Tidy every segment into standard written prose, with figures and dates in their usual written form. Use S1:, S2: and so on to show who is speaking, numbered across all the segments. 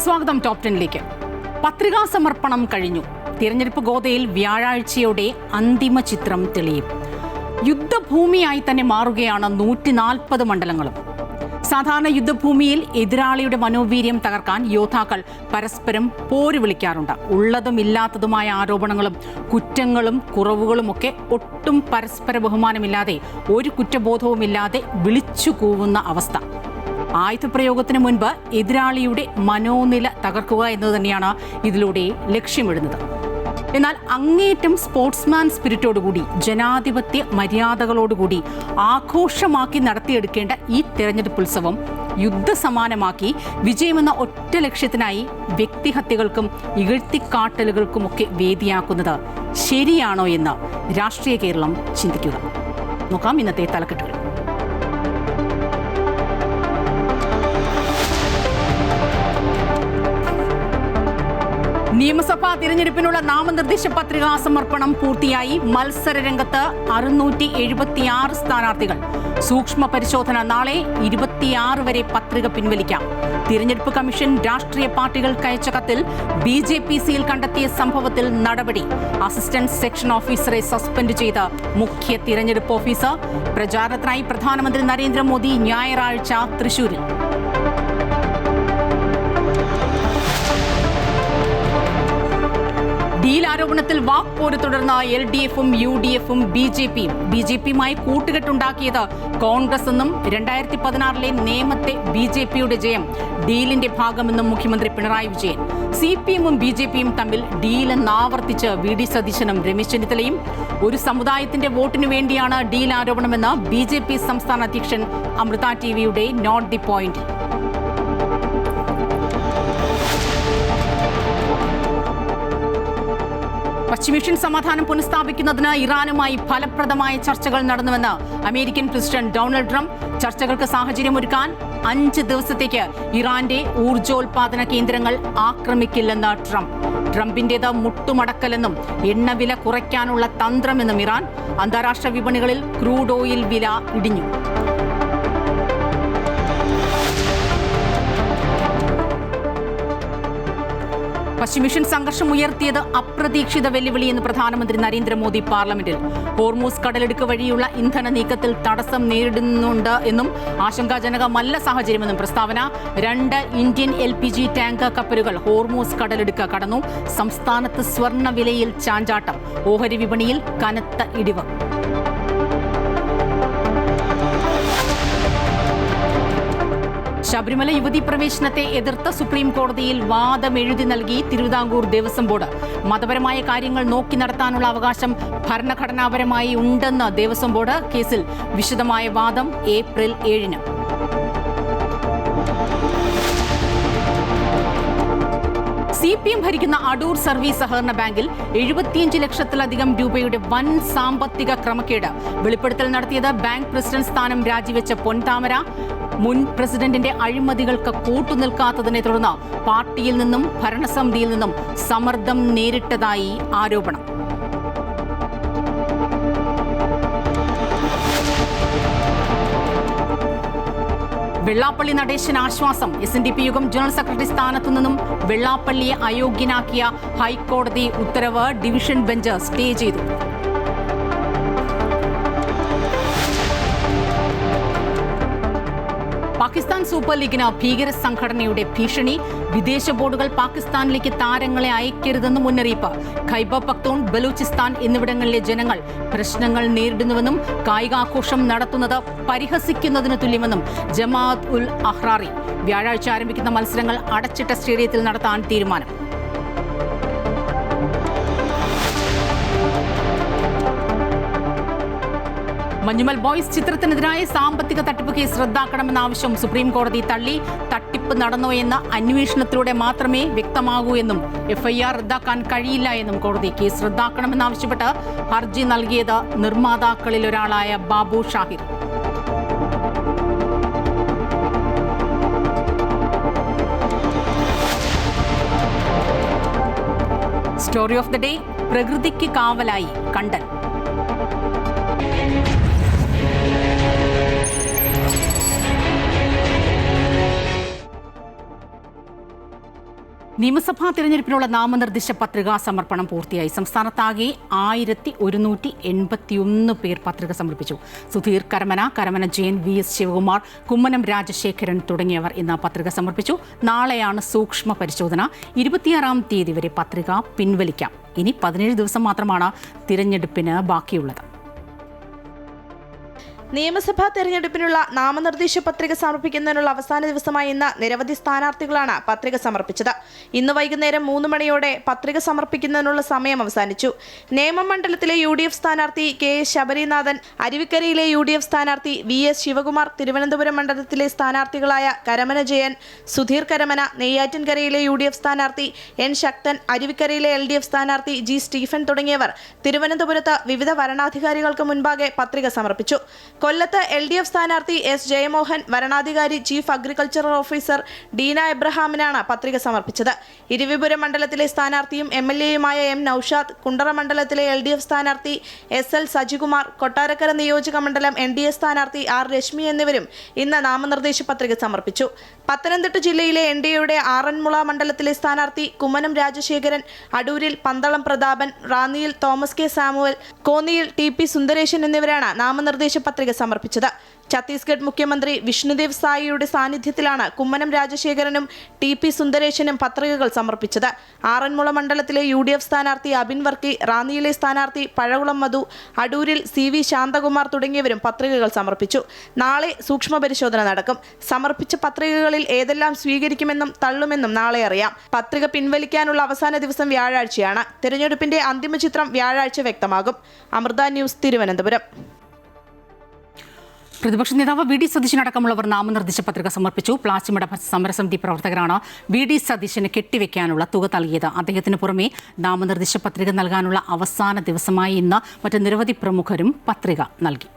S1: സ്വാഗതം ടോപ് 10ലേക്ക്. പത്രികാ സമർപ്പണം കഴിഞ്ഞു. തിരഞ്ഞെടുപ്പ് ഗോതയിൽ വ്യാഴാഴ്ചയോടെ അന്തിമ ചിത്രം തെളിയും. യുദ്ധഭൂമിയായി തന്നെ മാറുകയാണ് 140 മണ്ഡലങ്ങളും. സാധാരണ യുദ്ധഭൂമിയിൽ എതിരാളിയുടെ മനോവീര്യം തകർക്കാൻ യോദ്ധാക്കൾ പരസ്പരം പോര് വിളിക്കാറുണ്ട്. ഉള്ളതും ഇല്ലാത്തതുമായ ആരോപണങ്ങളും കുറ്റങ്ങളും കുറവുകളുമൊക്കെ ഒട്ടും പരസ്പര ബഹുമാനമില്ലാതെ, ഒരു കുറ്റബോധവുമില്ലാതെ വിളിച്ചു കൂവുന്ന അവസ്ഥ. ആയുധപ്രയോഗത്തിന് മുൻപ് എതിരാളിയുടെ മനോനില തകർക്കുക എന്നത് തന്നെയാണ് ഇതിലൂടെ ലക്ഷ്യമിടുന്നത്. എന്നാൽ അങ്ങേയറ്റം സ്പോർട്സ്മാൻ സ്പിരിറ്റോടുകൂടി, ജനാധിപത്യ മര്യാദകളോടുകൂടി ആഘോഷമാക്കി നടത്തിയെടുക്കേണ്ട ഈ തെരഞ്ഞെടുപ്പ് ഉത്സവം യുദ്ധസമാനമാക്കി വിജയമെന്ന ഒറ്റ ലക്ഷ്യത്തിനായി വ്യക്തിഹത്യകൾക്കും ഇകഴ്ത്തിക്കാട്ടലുകൾക്കുമൊക്കെ വേദിയാക്കുന്നത് ശരിയാണോ എന്ന് രാഷ്ട്രീയ കേരളം ചിന്തിക്കുക. നോക്കാം ഇന്നത്തെ തലക്കെട്ടുകൾ. നിയമസഭാ തിരഞ്ഞെടുപ്പിനുള്ള നാമനിർദ്ദേശ പത്രികാ സമർപ്പണം പൂർത്തിയായി. മത്സര രംഗത്ത് 676 സ്ഥാനാർത്ഥികൾ. സൂക്ഷ്മ പരിശോധന നാളെ. 26 വരെ പത്രിക പിൻവലിക്കാം. തിരഞ്ഞെടുപ്പ് കമ്മീഷൻ രാഷ്ട്രീയ പാർട്ടികൾക്ക് അയച്ച കത്തിൽ BJP സീൽ കണ്ടെത്തിയ സംഭവത്തിൽ നടപടി. അസിസ്റ്റന്റ് സെക്ഷൻ ഓഫീസറെ സസ്പെൻഡ് ചെയ്ത് മുഖ്യ തിരഞ്ഞെടുപ്പ് ഓഫീസർ. പ്രചാരണത്തിനായി പ്രധാനമന്ത്രി നരേന്ദ്രമോദി ഞായറാഴ്ച തൃശൂരിൽ. ഡീൽ ആരോപണത്തിൽ വാക്പോര് തുടർന്ന LDF-ഉം UDF-ഉം BJP-യുമായി കൂട്ടുകെട്ടുണ്ടാക്കിയത് കോൺഗ്രസ് എന്നും 2016 നിയമത്തെ BJP-യുടെ ജയം ഡീലിന്റെ ഭാഗമെന്നും മുഖ്യമന്ത്രി പിണറായി വിജയൻ. CPM-ഉം BJP-യും തമ്മിൽ ഡീലെന്ന് ആവർത്തിച്ച് VD സതീശനും രമേശ് ചെന്നിത്തലയും. ഒരു സമുദായത്തിന്റെ വോട്ടിനു വേണ്ടിയാണ് ഡീൽ ആരോപണമെന്ന് BJP സംസ്ഥാന അധ്യക്ഷൻ അമൃത TV-യുടെ നോട്ട് ദി പോയിന്റ്. പശ്ചിമേഷ്യൻ സമാധാനം പുനഃസ്ഥാപിക്കുന്നതിന് ഇറാനുമായി ഫലപ്രദമായ ചർച്ചകൾ നടന്നുവെന്ന് അമേരിക്കൻ പ്രസിഡന്റ് ഡൊണാൾഡ് ട്രംപ്. ചർച്ചകൾക്ക് സാഹചര്യമൊരുക്കാൻ 5 ദിവസത്തേക്ക് ഇറാന്റെ ഊർജോൽപാദന കേന്ദ്രങ്ങൾ ആക്രമിക്കില്ലെന്ന് ട്രംപ്. ട്രംപിന്റേത് മുട്ടുമടക്കലെന്നും എണ്ണവില കുറയ്ക്കാനുള്ള തന്ത്രമെന്നും ഇറാൻ. അന്താരാഷ്ട്ര വിപണികളിൽ ക്രൂഡ് ഓയിൽ വില ഇടിഞ്ഞു. പശ്ചിമേഷ്യൻ സംഘർഷം ഉയർത്തിയത് അപ്രതീക്ഷിത വെല്ലുവിളിയെന്ന് പ്രധാനമന്ത്രി നരേന്ദ്രമോദി പാർലമെന്റിൽ. ഹോർമൂസ് കടലിടുക്ക് വഴിയുള്ള ഇന്ധന നീക്കത്തിൽ തടസ്സം നേരിടുന്നുണ്ട് എന്നും ആശങ്കാജനകമല്ല സാഹചര്യമെന്നും പ്രസ്താവന. 2 ഇന്ത്യൻ LPG ടാങ്കർ കപ്പലുകൾ ഹോർമൂസ് കടലിടുക്ക് കടന്നു. സംസ്ഥാനത്ത് സ്വർണ്ണ വിലയിൽ ചാഞ്ചാട്ടം. ഓഹരി വിപണിയിൽ കനത്ത ഇടിവ്. ശബരിമല യുവതീ പ്രവേശനത്തെ എതിർത്ത സുപ്രീം കോടതിയിൽ വാദമെഴുതി നൽകി തിരുവിതാംകൂർ ദേവസ്വം ബോർഡ്. മതപരമായ കാര്യങ്ങൾ നോക്കി നടത്താനുള്ള അവകാശം ഭരണഘടനാപരമായി ഉണ്ടെന്ന് ദേവസ്വം ബോർഡ്. കേസിൽ വിശദമായ വാദം ഏപ്രിൽ 7-ന്. CPM ഭരിക്കുന്ന അടൂർ സർവീസ് സഹകരണ ബാങ്കിൽ 75 ലക്ഷത്തിലധികം രൂപയുടെ വൻ സാമ്പത്തിക ക്രമക്കേട്. വെളിപ്പെടുത്തൽ നടത്തിയത് ബാങ്ക് പ്രസിഡന്റ് സ്ഥാനം രാജിവെച്ച പൊൻതാമര. മുൻ പ്രസിഡന്റിന്റെ അഴിമതികൾക്ക് കൂട്ടുനിൽക്കാത്തതിനെ തുടർന്ന് പാർട്ടിയിൽ നിന്നും ഭരണസമിതിയിൽ നിന്നും സമ്മർദ്ദം നേരിട്ടതായി ആരോപണം. വെള്ളാപ്പള്ളി നടേശന് ആശ്വാസം. SNDP യോഗം ജനറൽ സെക്രട്ടറി സ്ഥാനത്തു നിന്നും വെള്ളാപ്പള്ളിയെ അയോഗ്യനാക്കിയ ഹൈക്കോടതി ഉത്തരവ് ഡിവിഷൻ ബെഞ്ച് സ്റ്റേ ചെയ്തു. പാകിസ്ഥാൻ സൂപ്പർ ലീഗിന് ഭീകര സംഘടനയുടെ ഭീഷണി. വിദേശ ബോർഡുകൾ പാകിസ്ഥാനിലേക്ക് താരങ്ങളെ അയക്കരുതെന്ന് മുന്നറിയിപ്പ്. ഖൈബർ പഖ്തൂൺ, ബലൂചിസ്ഥാൻ എന്നിവിടങ്ങളിലെ ജനങ്ങൾ പ്രശ്നങ്ങൾ നേരിടുന്നുവെന്നും കായികാഘോഷം നടത്തുന്നത് പരിഹസിക്കുന്നതിന് തുല്യമെന്നും ജമാഅത്ത് ഉൽ അഹ്റാറി. വ്യാഴാഴ്ച ആരംഭിക്കുന്ന മത്സരങ്ങൾ അടച്ചിട്ട സ്റ്റേഡിയത്തിൽ നടത്താൻ തീരുമാനം. മഞ്ഞുമൽ ബോയ്സ് ചിത്രത്തിനെതിരായ സാമ്പത്തിക തട്ടിപ്പ് കേസ് റദ്ദാക്കണമെന്ന ആവശ്യം സുപ്രീം കോടതി തള്ളി. തട്ടിപ്പ് നടന്നോ എന്ന അന്വേഷണത്തിലൂടെ മാത്രമേ വ്യക്തമാകൂ എന്നും FIR റദ്ദാക്കാൻ കഴിയില്ല എന്നും കോടതി. കേസ് റദ്ദാക്കണമെന്നാവശ്യപ്പെട്ട് ഹർജി നൽകിയത് നിർമ്മാതാക്കളിൽ ഒരാളായ Babu Shahir. Story of the day: പ്രകൃതിക്ക് കാവലായി കണ്ടൽ. നിയമസഭാ തെരഞ്ഞെടുപ്പിനുള്ള നാമനിർദ്ദേശ പത്രികാ സമർപ്പണം പൂർത്തിയായി. സംസ്ഥാനത്താകെ 1181 പേർ പത്രിക സമർപ്പിച്ചു. സുധീർ കരമന, കരമന ജയൻ, VS ശിവകുമാർ, കുമ്മനം രാജശേഖരൻ തുടങ്ങിയവർ ഇന്ന് പത്രിക സമർപ്പിച്ചു. നാളെയാണ് സൂക്ഷ്മ പരിശോധന. 26-ാം തീയതി വരെ പത്രിക പിൻവലിക്കാം. ഇനി 17 ദിവസം മാത്രമാണ് തിരഞ്ഞെടുപ്പിന് ബാക്കിയുള്ളത്.
S2: നിയമസഭാ തെരഞ്ഞെടുപ്പിനുള്ള നാമനിർദ്ദേശ പത്രിക സമർപ്പിക്കുന്നതിനുള്ള അവസാന ദിവസമായ ഇന്ന് നിരവധി സ്ഥാനാർത്ഥികളാണ് പത്രിക സമർപ്പിച്ചത്. ഇന്ന് വൈകുന്നേരം 3 മണിയോടെ പത്രിക സമർപ്പിക്കുന്നതിനുള്ള സമയം അവസാനിച്ചു. നേമം മണ്ഡലത്തിലെ UDF സ്ഥാനാർത്ഥി KS ശബരിനാഥൻ, അരുവിക്കരയിലെ UDF സ്ഥാനാർത്ഥി VS ശിവകുമാർ, തിരുവനന്തപുരം മണ്ഡലത്തിലെ സ്ഥാനാർത്ഥികളായ കരമന ജയൻ, സുധീർ കരമന, നെയ്യാറ്റിൻകരയിലെ UDF സ്ഥാനാർത്ഥി N ശക്തൻ, അരുവിക്കരയിലെ LDF സ്ഥാനാർത്ഥി G സ്റ്റീഫൻ തുടങ്ങിയവർ തിരുവനന്തപുരത്ത് വിവിധ വരണാധികാരികൾക്ക് മുൻപാകെ പത്രിക സമർപ്പിച്ചു. കൊല്ലത്ത് LDF സ്ഥാനാർത്ഥി S ജയമോഹൻ, വരണാധികാരി ചീഫ് അഗ്രികൾച്ചറൽ ഓഫീസർ ഡീന എബ്രഹാമിനാണ് പത്രിക സമർപ്പിച്ചത്. ഇരവിപുരം മണ്ഡലത്തിലെ സ്ഥാനാർത്ഥിയും MLA-യുമായ M നൌഷാദ്, കുണ്ടറ മണ്ഡലത്തിലെ LDF സ്ഥാനാർത്ഥി SL സജികുമാർ, കൊട്ടാരക്കര നിയോജക മണ്ഡലം NDA സ്ഥാനാർത്ഥി R രശ്മി എന്നിവരും ഇന്ന് നാമനിർദ്ദേശ പത്രിക സമർപ്പിച്ചു. പത്തനംതിട്ട ജില്ലയിലെ NDAയുടെ ആറന്മുള മണ്ഡലത്തിലെ സ്ഥാനാർത്ഥി കുമ്മനം രാജശേഖരൻ, അടൂരിൽ പന്തളം പ്രതാപൻ, റാന്നിയിൽ തോമസ് K സാമുവൽ, കോന്നിയിൽ TP സുന്ദരേശൻ എന്നിവരാണ് നാമനിർദ്ദേശ പത്രിക സമർപ്പിച്ചത്. ഛത്തീസ്ഗഡ് മുഖ്യമന്ത്രി വിഷ്ണുദേവ് സായിയുടെ സാന്നിധ്യത്തിലാണ് കുമ്മനം രാജശേഖരനും TP സുന്ദരേശനും പത്രികകൾ സമർപ്പിച്ചത്. ആറന്മുള മണ്ഡലത്തിലെ UDF സ്ഥാനാർത്ഥി അബിൻ വർക്കി, റാന്നിയിലെ സ്ഥാനാർത്ഥി പഴകുളം മധു, അടൂരിൽ CV ശാന്തകുമാർ തുടങ്ങിയവരും പത്രികകൾ സമർപ്പിച്ചു. നാളെ സൂക്ഷ്മ പരിശോധന നടക്കും. സമർപ്പിച്ച പത്രികകളിൽ ഏതെല്ലാം സ്വീകരിക്കുമെന്നും തള്ളുമെന്നും നാളെ അറിയാം. പത്രിക പിൻവലിക്കാനുള്ള അവസാന ദിവസം വ്യാഴാഴ്ചയാണ്. തെരഞ്ഞെടുപ്പിന്റെ അന്തിമ ചിത്രം വ്യാഴാഴ്ച വ്യക്തമാകും. അമൃത ന്യൂസ്, തിരുവനന്തപുരം.
S1: പ്രതിപക്ഷ നേതാവ് VD സതീശനടക്കമുള്ളവർ നാമനിർദ്ദേശ പത്രിക സമർപ്പിച്ചു. പ്ലാച്ചിമട സമരസമിതി പ്രവർത്തകരാണ് VD സതീശന് കെട്ടിവെക്കാനുള്ള തുക നൽകിയത്. അദ്ദേഹത്തിന് പുറമെ നാമനിർദ്ദേശ പത്രിക നൽകാനുള്ള അവസാന ദിവസമായി ഇന്ന് മറ്റ് നിരവധി പ്രമുഖരും പത്രിക നൽകി.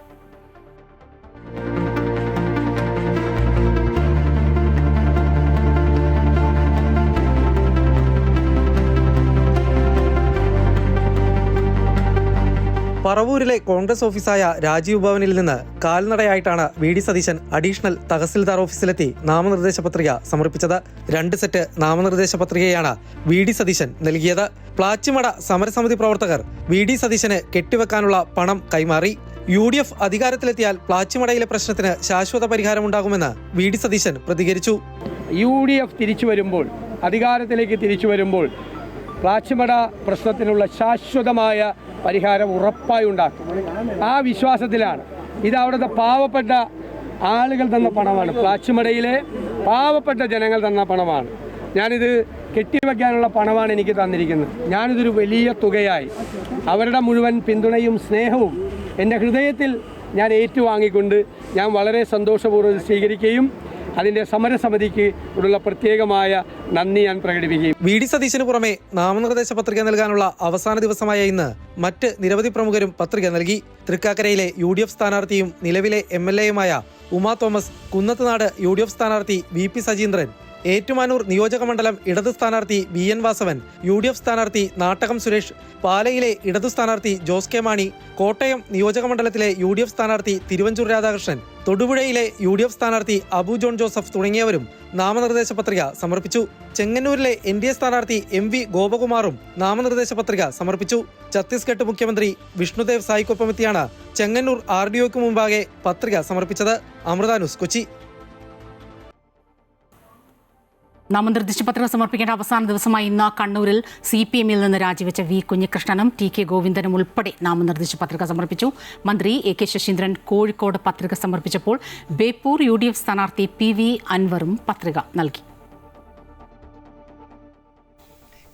S3: പറവൂരിലെ കോൺഗ്രസ് ഓഫീസായ രാജീവ് ഭവനിൽ നിന്ന് കാൽനടയായിട്ടാണ് VD സതീശൻ അഡീഷണൽ തഹസിൽദാർ ഓഫീസിലെത്തി നാമനിർദ്ദേശ പത്രിക സമർപ്പിച്ചത്. 2 സെറ്റ് നാമനിർദ്ദേശ പത്രികയാണ് VD സതീശൻ നൽകിയത്. പ്ലാച്ചിമട സമരസമിതി പ്രവർത്തകർ VD സതീശന് കെട്ടിവെക്കാനുള്ള പണം കൈമാറി. UDF അധികാരത്തിലെത്തിയാൽ പ്ലാച്ചിമടയിലെ പ്രശ്നത്തിന് ശാശ്വത പരിഹാരമുണ്ടാകുമെന്ന് VD സതീശൻ പ്രതികരിച്ചു.
S4: UDF തിരിച്ചു വരുമ്പോൾ, അധികാരത്തിലേക്ക് തിരിച്ചു വരുമ്പോൾ പ്ലാച്ചിമട പ്രശ്നത്തിനുള്ള ശാശ്വതമായ പരിഹാരം ഉറപ്പായി ഉണ്ടാക്കും. ആ വിശ്വാസത്തിലാണ്. ഇത് അവിടുത്തെ പാവപ്പെട്ട ആളുകൾ തന്ന പണമാണ്. പ്ലാച്ചിമടയിലെ പാവപ്പെട്ട ജനങ്ങൾ തന്ന പണമാണ്. ഞാനിത് കെട്ടിവെക്കാനുള്ള പണമാണ് എനിക്ക് തന്നിരിക്കുന്നത്. ഞാനിതൊരു വലിയ തുകയായി അവരുടെ മുഴുവൻ പിന്തുണയും സ്നേഹവും എൻ്റെ ഹൃദയത്തിൽ ഞാൻ ഏറ്റുവാങ്ങിക്കൊണ്ട് ഞാൻ വളരെ സന്തോഷപൂർവ്വം സ്വീകരിക്കുകയും അതിന്റെ സമരസമിതിക്ക് ഉള്ള പ്രത്യേകമായ നന്ദി ഞാൻ പ്രകടിപ്പിക്കുകയും.
S3: VD സതീശന് പുറമെ നാമനിർദ്ദേശ പത്രിക നൽകാനുള്ള അവസാന ദിവസമായ ഇന്ന് മറ്റ് നിരവധി പ്രമുഖരും പത്രിക നൽകി. തൃക്കാക്കരയിലെ UDF സ്ഥാനാർത്ഥിയും നിലവിലെ MLA-യുമായ ഉമാ തോമസ്, കുന്നത്തുനാട് UDF സ്ഥാനാർത്ഥി VP സജീന്ദ്രൻ, ഏറ്റുമാനൂർ നിയോജക മണ്ഡലം ഇടതു സ്ഥാനാർത്ഥി VN വാസവൻ, UDF സ്ഥാനാർത്ഥി നാട്ടകം സുരേഷ്, പാലയിലെ ഇടതു സ്ഥാനാർത്ഥി ജോസ് K മാണി, കോട്ടയം നിയോജക മണ്ഡലത്തിലെ UDF സ്ഥാനാർത്ഥി തിരുവഞ്ചൂർ രാധാകൃഷ്ണൻ, തൊടുപുഴയിലെ UDF സ്ഥാനാർത്ഥി അബു ജോൺ ജോസഫ് തുടങ്ങിയവരും നാമനിർദ്ദേശ പത്രിക സമർപ്പിച്ചു. ചെങ്ങന്നൂരിലെ NDA സ്ഥാനാർത്ഥി MV ഗോപകുമാറും നാമനിർദ്ദേശ പത്രിക സമർപ്പിച്ചു. ഛത്തീസ്ഗഡ് മുഖ്യമന്ത്രി വിഷ്ണുദേവ് സായിക്കൊപ്പമെത്തിയാണ് ചെങ്ങന്നൂർ RDOയ്ക്ക് മുമ്പാകെ പത്രിക സമർപ്പിച്ചത്. അമൃത ന്യൂസ്, കൊച്ചി.
S1: നാമനിർദ്ദേശ പത്രിക സമർപ്പിക്കേണ്ട അവസാന ദിവസമായി ഇന്ന് കണ്ണൂരിൽ CPM-ൽ നിന്ന് രാജിവെച്ച V കുഞ്ഞികൃഷ്ണനും TK ഗോവിന്ദനും ഉൾപ്പെടെ നാമനിർദ്ദേശ പത്രിക സമർപ്പിച്ചു. മന്ത്രി AK ശശീന്ദ്രൻ കോഴിക്കോട് പത്രിക സമർപ്പിച്ചപ്പോൾ ബേപ്പൂർ UDF സ്ഥാനാർത്ഥി PV അൻവറും പത്രിക നൽകി.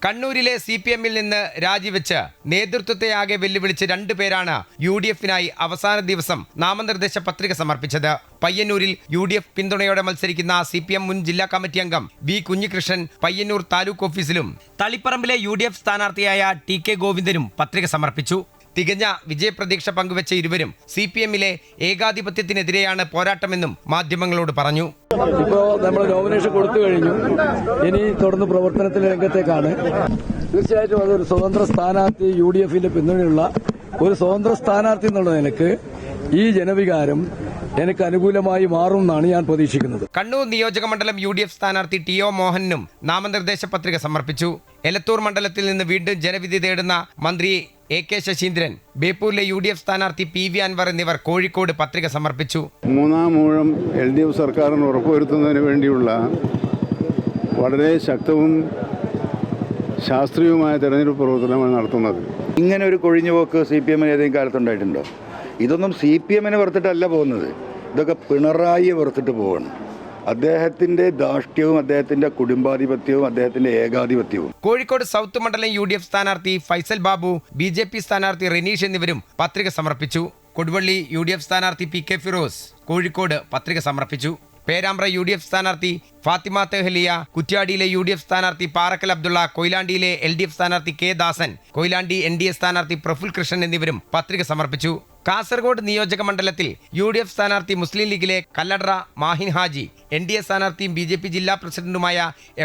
S5: കണ്ണൂരിലെ CPM-ൽ നിന്ന് രാജിവെച്ച് നേതൃത്വത്തെ ആകെ വെല്ലുവിളിച്ച് 2 പേരാണ് UDF-നായി അവസാന ദിവസം നാമനിർദ്ദേശ പത്രിക സമർപ്പിച്ചത്. പയ്യന്നൂരിൽ UDF പിന്തുണയോടെ മത്സരിക്കുന്ന CPM മുൻ ജില്ലാ കമ്മിറ്റി അംഗം V കുഞ്ഞികൃഷ്ണൻ പയ്യന്നൂർ താലൂക്ക് ഓഫീസിലും തളിപ്പറമ്പിലെ UDF സ്ഥാനാർത്ഥിയായ TK ഗോവിന്ദനും പത്രിക സമർപ്പിച്ചു. തികഞ്ഞ വിജയപ്രതീക്ഷ പങ്കുവെച്ച ഇരുവരും CPM-ലെ ഏകാധിപത്യത്തിനെതിരെയാണ് പോരാട്ടമെന്നും മാധ്യമങ്ങളോട് പറഞ്ഞു.
S6: ഇപ്പോൾ നമ്മൾ നോമിനേഷൻ കൊടുത്തു കഴിഞ്ഞു. ഇനി തുടർന്ന് പ്രവർത്തനത്തിന് രംഗത്തേക്കാണ്. തീർച്ചയായിട്ടും അതൊരു സ്വതന്ത്ര സ്ഥാനാർത്ഥി, UDF-ന്റെ പിന്തുണയുള്ള ഒരു സ്വതന്ത്ര സ്ഥാനാർത്ഥി എന്നുള്ള നിലക്ക് ഈ ജനവികാരം എനിക്ക് അനുകൂലമായി മാറും എന്നാണ് ഞാൻ പ്രതീക്ഷിക്കുന്നത്.
S5: കണ്ണൂർ നിയോജക മണ്ഡലം UDF സ്ഥാനാർത്ഥി TO മോഹനും നാമനിർദ്ദേശ പത്രിക സമർപ്പിച്ചു. എലത്തൂർ മണ്ഡലത്തിൽ നിന്ന് വീണ്ടും ജനവിധി തേടുന്ന മന്ത്രി AK ശശീന്ദ്രൻ, ബേപ്പൂരിലെ UDF സ്ഥാനാർത്ഥി PV അൻവർ എന്നിവർ കോഴിക്കോട് പത്രിക സമർപ്പിച്ചു.
S7: മൂന്നാം ഊഴം LDF സർക്കാരിന് ഉറപ്പുവരുത്തുന്നതിന് വേണ്ടിയുള്ള വളരെ ശക്തവും ശാസ്ത്രീയവുമായ തെരഞ്ഞെടുപ്പ് പ്രവർത്തനമാണ് നടത്തുന്നത്.
S8: ഇങ്ങനെ ഒരു കൊഴിഞ്ഞുപോക്ക് CPM-ന് ഏതെങ്കിലും കാലത്തുണ്ടായിട്ടുണ്ടോ? ഇതൊന്നും CPM-നെ വെറുത്തിട്ടല്ല പോകുന്നത്, ഇതൊക്കെ പിണറായിയെ വെറുത്തിട്ട് പോവാണ്. അദ്ദേഹത്തിന്റെ ധാർഷ്ട്യവും അദ്ദേഹത്തിന്റെ കുടുംബാധിപത്യവും അദ്ദേഹത്തിന്റെ ഏകാധിപത്യവും.
S5: കോഴിക്കോട് സൗത്ത് മണ്ഡലം UDF സ്ഥാനാർത്ഥി ഫൈസൽ ബാബു, BJP സ്ഥാനാർത്ഥി റെനീഷ് എന്നിവരും പത്രിക സമർപ്പിച്ചു. കൊടുവള്ളി UDF സ്ഥാനാർത്ഥി PK ഫിറോസ് കോഴിക്കോട് പത്രിക സമർപ്പിച്ചു. പേരാമ്പ്ര UDF സ്ഥാനാർത്ഥി ഫാത്തിമ തെഹ്ലിയ, കുറ്റ്യാടിയിലെ UDF സ്ഥാനാർത്ഥി പാറക്കൽ അബ്ദുള്ള, കൊയിലാണ്ടിയിലെ LDF സ്ഥാനാർത്ഥി K ദാസൻ, കൊയിലാണ്ടി NDA സ്ഥാനാർത്ഥി പ്രഫുൽ കൃഷ്ണൻ എന്നിവരും പത്രിക സമർപ്പിച്ചു. കാസർഗോഡ് നിയോജക മണ്ഡലത്തിൽ UDF സ്ഥാനാർത്ഥി മുസ്ലിം ലീഗിലെ കല്ലട്ര മാഹിൻ ഹാജി, NDA സ്ഥാനാർത്ഥിയും BJP ജില്ലാ പ്രസിഡന്റുമായ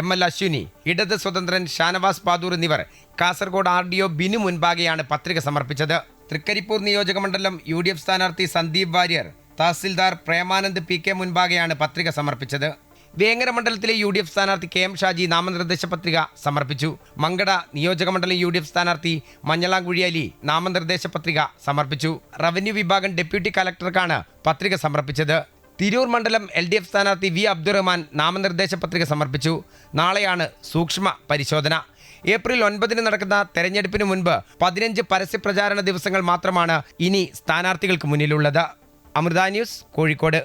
S5: ML അശ്വിനി, ഇടത് സ്വതന്ത്രൻ ഷാനവാസ് പാദൂർ എന്നിവർ കാസർഗോഡ് RDO ബിനു മുൻപാകെയാണ് പത്രിക സമർപ്പിച്ചത്. തൃക്കരിപ്പൂർ നിയോജക മണ്ഡലം UDF സ്ഥാനാർത്ഥി സന്ദീപ് വാര്യർ, തഹസിൽദാർ പ്രേമാനന്ദ് PK മുൻപാകെയാണ് പത്രിക സമർപ്പിച്ചത്. വേങ്ങര മണ്ഡലത്തിലെ UDF സ്ഥാനാർത്ഥി KM ഷാജി നാമനിർദ്ദേശ പത്രിക സമർപ്പിച്ചു. മങ്കട നിയോജക മണ്ഡലം UDF സ്ഥാനാർത്ഥി മഞ്ഞളാംകുഴി അലി നാമനിർദ്ദേശ പത്രിക സമർപ്പിച്ചു. റവന്യൂ വിഭാഗം ഡെപ്യൂട്ടി കലക്ടർക്കാണ് പത്രിക സമർപ്പിച്ചത്. തിരൂർ മണ്ഡലം LDF സ്ഥാനാർത്ഥി V അബ്ദുറഹ്മാൻ നാമനിർദ്ദേശ പത്രിക സമർപ്പിച്ചു. നാളെയാണ് സൂക്ഷ്മ പരിശോധന. ഏപ്രിൽ 9 നടക്കുന്ന തെരഞ്ഞെടുപ്പിന് മുൻപ് 15 പരസ്യപ്രചാരണ ദിവസങ്ങൾ മാത്രമാണ് ഇനി സ്ഥാനാർത്ഥികൾക്ക് മുന്നിലുള്ളത്. അമൃത ന്യൂസ്, കോഴിക്കോട്.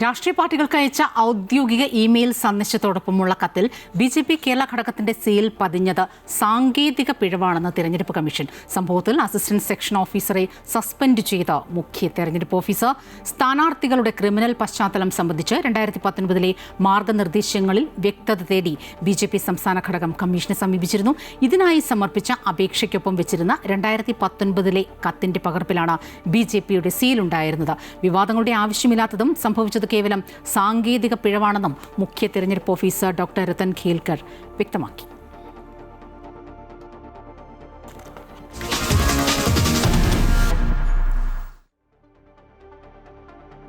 S1: രാഷ്ട്രീയ പാർട്ടികൾക്ക് അയച്ച ഔദ്യോഗിക ഇമെയിൽ സന്ദേശത്തോടൊപ്പമുള്ള കത്തിൽ BJP കേരള ഘടകത്തിന്റെ സീൽ പതിഞ്ഞത് സാങ്കേതിക പിഴവാണെന്ന് തെരഞ്ഞെടുപ്പ് കമ്മീഷൻ. സംഭവത്തിൽ അസിസ്റ്റന്റ് സെക്ഷൻ ഓഫീസറെ സസ്പെൻഡ് ചെയ്ത മുഖ്യ തെരഞ്ഞെടുപ്പ് ഓഫീസർ സ്ഥാനാർത്ഥികളുടെ ക്രിമിനൽ പശ്ചാത്തലം സംബന്ധിച്ച് 2019 മാർഗനിർദ്ദേശങ്ങളിൽ വ്യക്തത തേടി BJP സംസ്ഥാന ഘടകം കമ്മീഷനെ സമീപിച്ചിരുന്നു. ഇതിനായി സമർപ്പിച്ച അപേക്ഷയ്ക്കൊപ്പം വെച്ചിരുന്ന 2019 കത്തിന്റെ പകർപ്പിലാണ് BJPയുടെ സീലുണ്ടായിരുന്നത്. വിവാദങ്ങളുടെ ആവശ്യമില്ലാത്തതും സംഭവിച്ചത് കേവലം സാങ്കേതിക പിഴവാണെന്നും മുഖ്യ തെരഞ്ഞെടുപ്പ് ഓഫീസർ ഡോക്ടർ രത്തൻ ഖേൽക്കർ വ്യക്തമാക്കി.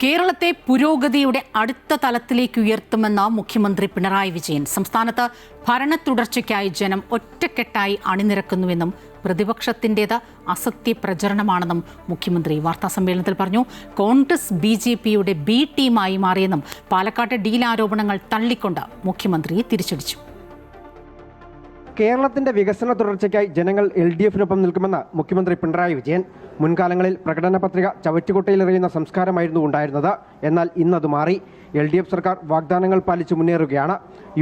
S1: കേരളത്തെ പുരോഗതിയുടെ അടുത്ത തലത്തിലേക്ക് ഉയർത്തുമെന്ന് മുഖ്യമന്ത്രി പിണറായി വിജയൻ. സംസ്ഥാനത്ത് ഭരണ തുടർച്ചയ്ക്കായി ജനം ഒറ്റക്കെട്ടായി അണിനിരക്കുന്നുവെന്നും പ്രതിപക്ഷത്തിൻ്റേത് അസത്യ പ്രചരണമാണെന്നും മുഖ്യമന്ത്രി വാർത്താസമ്മേളനത്തിൽ പറഞ്ഞു. കോൺഗ്രസ് BJPയുടെ B ടീമായി മാറിയെന്നും പാലക്കാട്ടെ ഡീൽ ആരോപണങ്ങൾ തള്ളിക്കൊണ്ട് മുഖ്യമന്ത്രി തിരിച്ചടിച്ചു.
S9: കേരളത്തിന്റെ വികസന തുടർച്ചയ്ക്കായി ജനങ്ങൾ LDFനൊപ്പം നിൽക്കുമെന്ന് മുഖ്യമന്ത്രി പിണറായി വിജയൻ. മുൻകാലങ്ങളിൽ പ്രകടന പത്രിക ചവറ്റുകുട്ടയിലെറിയുന്ന സംസ്കാരമായിരുന്നു ഉണ്ടായിരുന്നത്. എന്നാൽ ഇന്നത് മാറി. LDF സർക്കാർ വാഗ്ദാനങ്ങൾ പാലിച്ച് മുന്നേറുകയാണ്.